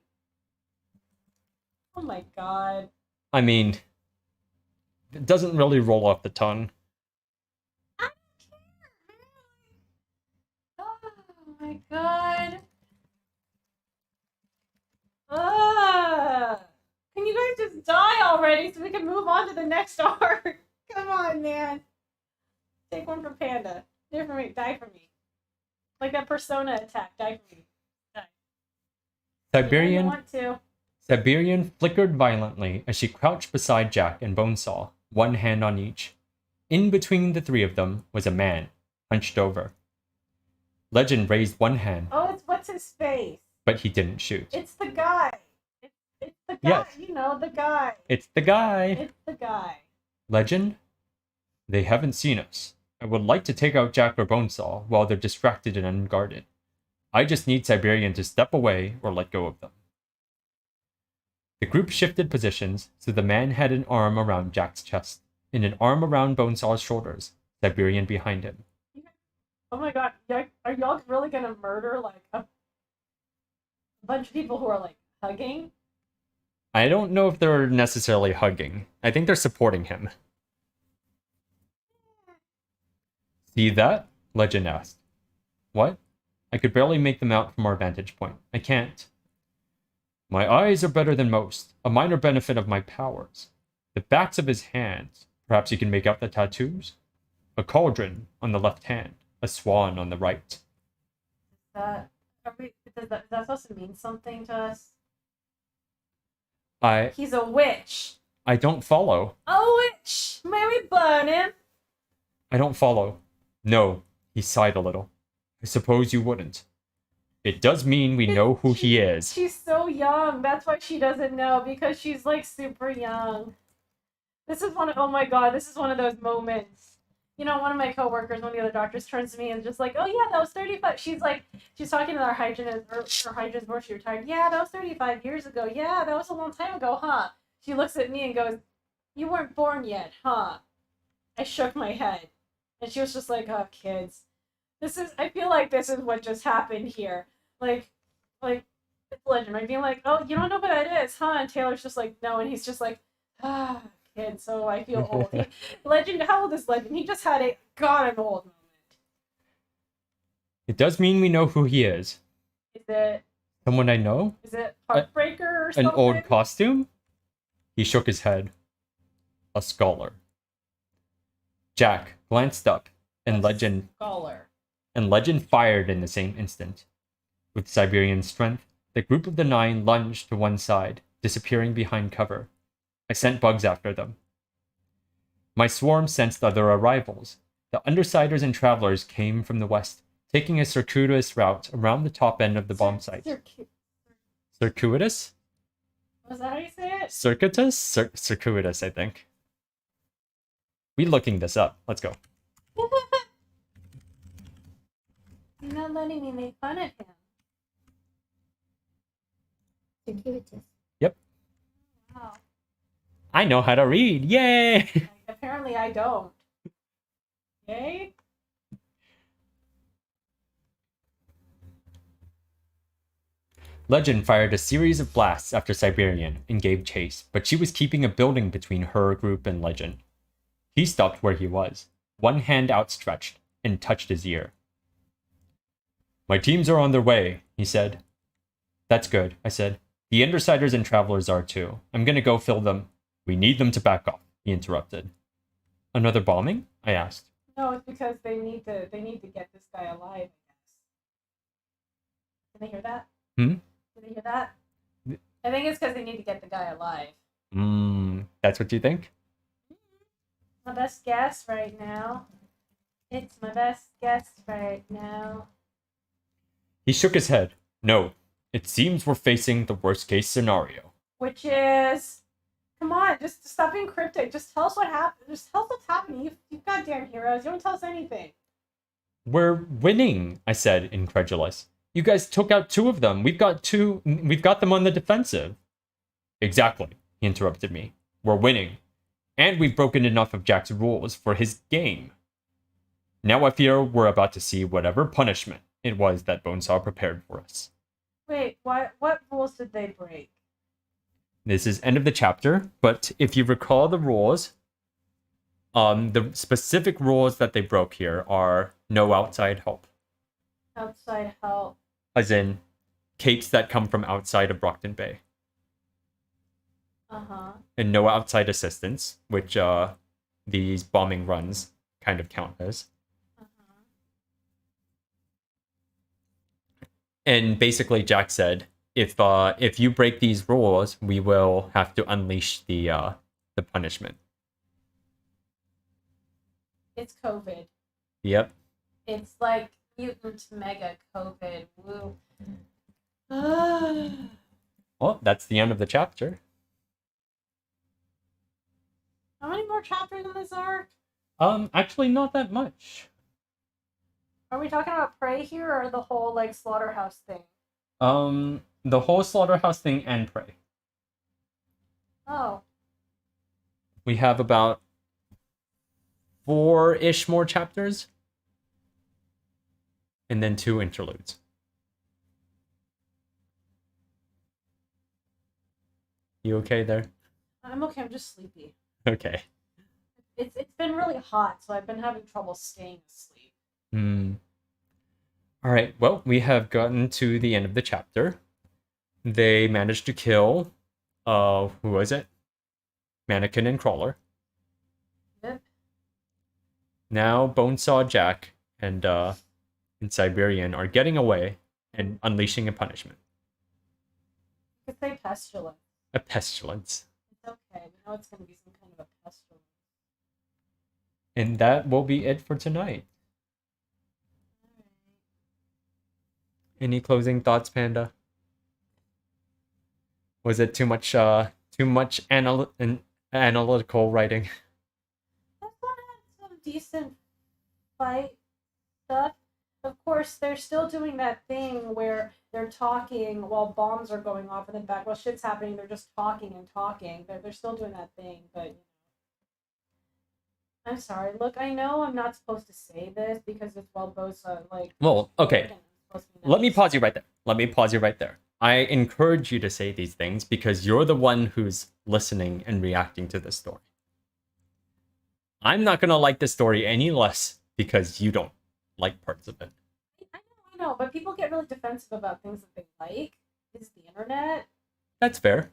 Oh my god. I mean, it doesn't really roll off the tongue. I don't care. Oh my god. Can you guys just die already so we can move on to the next arc? Come on, man. Take one for Panda. Die for me. Die for me. Like that Persona attack. Die for me. Die. Siberian. I want to. Siberian flickered violently as she crouched beside Jack and Bonesaw, one hand on each. In between the three of them was a man, hunched over. Legend raised one hand. Oh, it's what's his face? But he didn't shoot. It's the guy. It's the guy. Yes. You know, the guy. It's the guy. It's the guy. Legend? They haven't seen us. I would like to take out Jack or Bonesaw while they're distracted and unguarded. I just need Siberian to step away or let go of them. The group shifted positions so the man had an arm around Jack's chest and an arm around Bonesaw's shoulders, Siberian behind him. Oh my god, are y'all really gonna murder like a bunch of people who are like hugging? I don't know if they're necessarily hugging. I think they're supporting him. See that? Legend asked. What? I could barely make them out from our vantage point. I can't. My eyes are better than most, a minor benefit of my powers. The backs of his hands. Perhaps you can make out the tattoos? A cauldron on the left hand, a swan on the right. Is that supposed to mean something to us? I He's a witch. don't follow. A witch! May we burn him? I don't follow. No, he sighed a little. I suppose you wouldn't. It does mean we know who he is. She's so young. That's why she doesn't know, because she's like super young. This is oh my god, this is one of those moments. You know, one of my coworkers, one of the other doctors, turns to me and just like, oh yeah, that was 35. She's talking to our hygienist, or her hygienist before she retired. Yeah, that was 35 years ago. Yeah, that was a long time ago, huh? She looks at me and goes, you weren't born yet, huh? I shook my head. And she was just like, oh, kids. I feel like this is what just happened here. Like, it's Legend, right? Being like, oh, you don't know who that is, huh? And Taylor's just like, no. And he's just like, ah, kid, so I feel old. Legend, how old is Legend? He just had a god, I'm old moment. It does mean we know who he is. Is it someone I know? Is it Heartbreaker or something? An old costume? He shook his head. A scholar. Jack glanced up, and Legend fired in the same instant. With Siberian strength, the group of the 9 lunged to one side, disappearing behind cover. I sent bugs after them. My swarm sensed other arrivals. The Undersiders and Travelers came from the west, taking a circuitous route around the top end of the bomb site. Circuitous? Was that how you say it? Circuitous? Circuitous, I think. We looking this up. Let's go. You're not letting me make fun of him. Circuitous. Yep. Wow. I know how to read. Yay! Apparently I don't. Yay? Legend fired a series of blasts after Siberian and gave chase, but she was keeping a building between her group and Legend. He stopped where he was, one hand outstretched, and touched his ear. My teams are on their way, he said. That's good, I said. The Undersiders and Travelers are too. I'm gonna go fill them. We need them to back off, he interrupted. Another bombing? I asked. No, it's because they need to get this guy alive, I guess. Did they hear that? Did they hear that? I think it's because they need to get the guy alive. That's what you think? My best guess right now. It's my best guess right now. He shook his head. No, it seems we're facing the worst case scenario. Which is, come on, just stop being cryptic. Just tell us what happened. Just tell us what's happening. You goddamn heroes. You don't tell us anything. We're winning, I said, incredulous. You guys took out 2 of them. We've got them on the defensive. Exactly, he interrupted me. We're winning. And we've broken enough of Jack's rules for his game. Now I fear we're about to see whatever punishment it was that Bonesaw prepared for us. Wait, what rules did they break? This is end of the chapter, but if you recall the rules, the specific rules that they broke here are no outside help. Outside help. As in, capes that come from outside of Brockton Bay. Uh-huh. And no outside assistance, which these bombing runs kind of count as. Uh-huh. And basically, Jack said, if you break these rules, we will have to unleash the punishment. It's COVID. Yep. It's like mutant mega COVID. Woo. Well, that's the end of the chapter. How many more chapters in this arc? Actually, not that much. Are we talking about Prey here, or the whole like slaughterhouse thing? The whole slaughterhouse thing and Prey. Oh. We have about 4-ish more chapters. And then 2 interludes. You okay there? I'm okay, I'm just sleepy. Okay. It's been really hot, so I've been having trouble staying asleep. Hmm. All right. Well, we have gotten to the end of the chapter. They managed to kill, who was it? Mannequin and Crawler. Yep. Now Bonesaw Jack and Siberian are getting away and unleashing a punishment. You could say pestilence. A pestilence. It's okay. We know it's going to be some kind of a pestilence. And that will be it for tonight. Any closing thoughts, Panda? Was it too much analytical writing? This one had some decent fight stuff. Of course, they're still doing that thing where they're talking while bombs are going off in the back. While shit's happening, they're just talking and talking. They're still doing that thing, but I'm sorry. Look, I know I'm not supposed to say this because it's Wildbow's like. Well, okay. I'm supposed to be Let me nice. pause you right there. I encourage you to say these things because you're the one who's listening and reacting to the story. I'm not gonna like the story any less because you don't like parts of it. I know, but people get really defensive about things that they like. It's the internet, That's fair.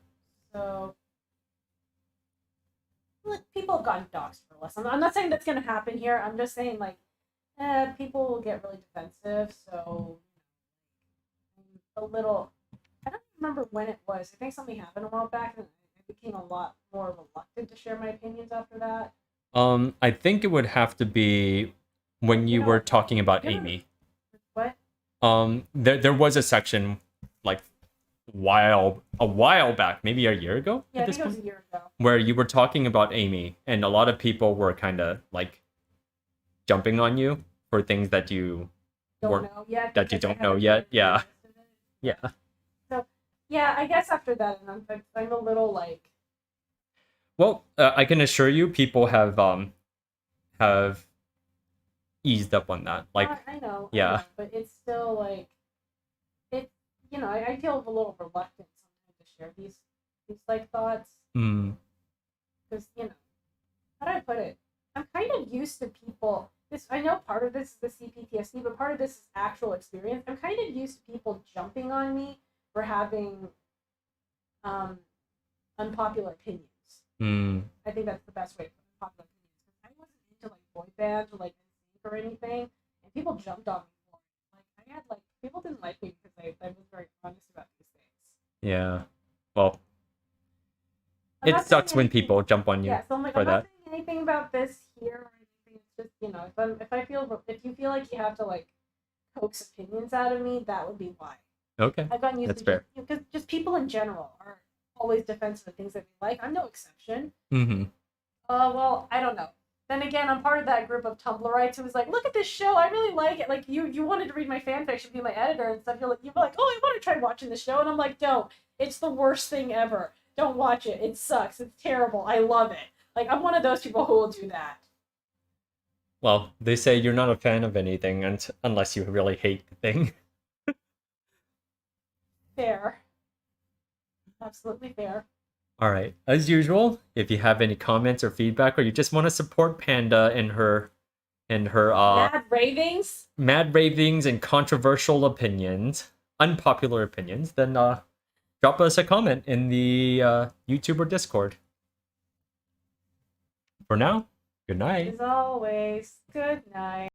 so look, people have gotten doxxed for less. I'm not saying that's gonna happen here. I'm just saying like, people will get really defensive. So I'm a little. I don't remember when it was. I think something happened a while back, and I became a lot more reluctant to share my opinions after that. I think it would have to be when you know, were talking about you know- Amy. What? There was a section like a while back, maybe a year ago Yeah, I at this think it was point, a year ago. where you were talking about Amy, and a lot of people were kind of like jumping on you for things that you Don't weren't- know yet. that you because I don't know haven't yet, really yeah. invested in it. yeah. Yeah, I guess after that, and I'm a little like. Well, I can assure you, people have eased up on that. Like, I know. yeah. I know, but it's still like, it. I feel a little reluctant sometimes to share these like thoughts hmm, because how do I put it? I'm kind of used to people. I know part of this is the CPTSD, but part of this is actual experience. I'm kind of used to people jumping on me for having unpopular opinions. hmm. I think that's the best way to put unpopular opinions. I wasn't into like boy bands or like NSYNC or anything, and people jumped on me for it. Like I had like people didn't like me because I was very honest about these things. Yeah. Well, I'm it not sucks saying when anything- people jump on you Yeah, so I'm like, for I'm not that. saying anything about this here or anything. It's just if you feel like you have to like coax opinions out of me, that would be why. Okay. I've gotten used That's to fair. because just people in general are always defensive of things that they like. I'm no exception. Mm-hmm. Well, I don't know. Then again, I'm part of that group of Tumblrites who was like, "Look at this show, I really like it." Like you wanted to read my fan fiction, be my editor and stuff. You're like, "Oh, I want to try watching the show," and I'm like, "Don't. It's the worst thing ever. Don't watch it. It sucks. It's terrible. I love it." Like I'm one of those people who will do that. Well, they say you're not a fan of anything unless you really hate the thing. Fair. Absolutely fair. All right. As usual, if you have any comments or feedback, or you just want to support Panda in her Mad ravings. mad ravings and controversial opinions, unpopular opinions, then drop us a comment in the YouTube or Discord. For now, good night. As always, good night.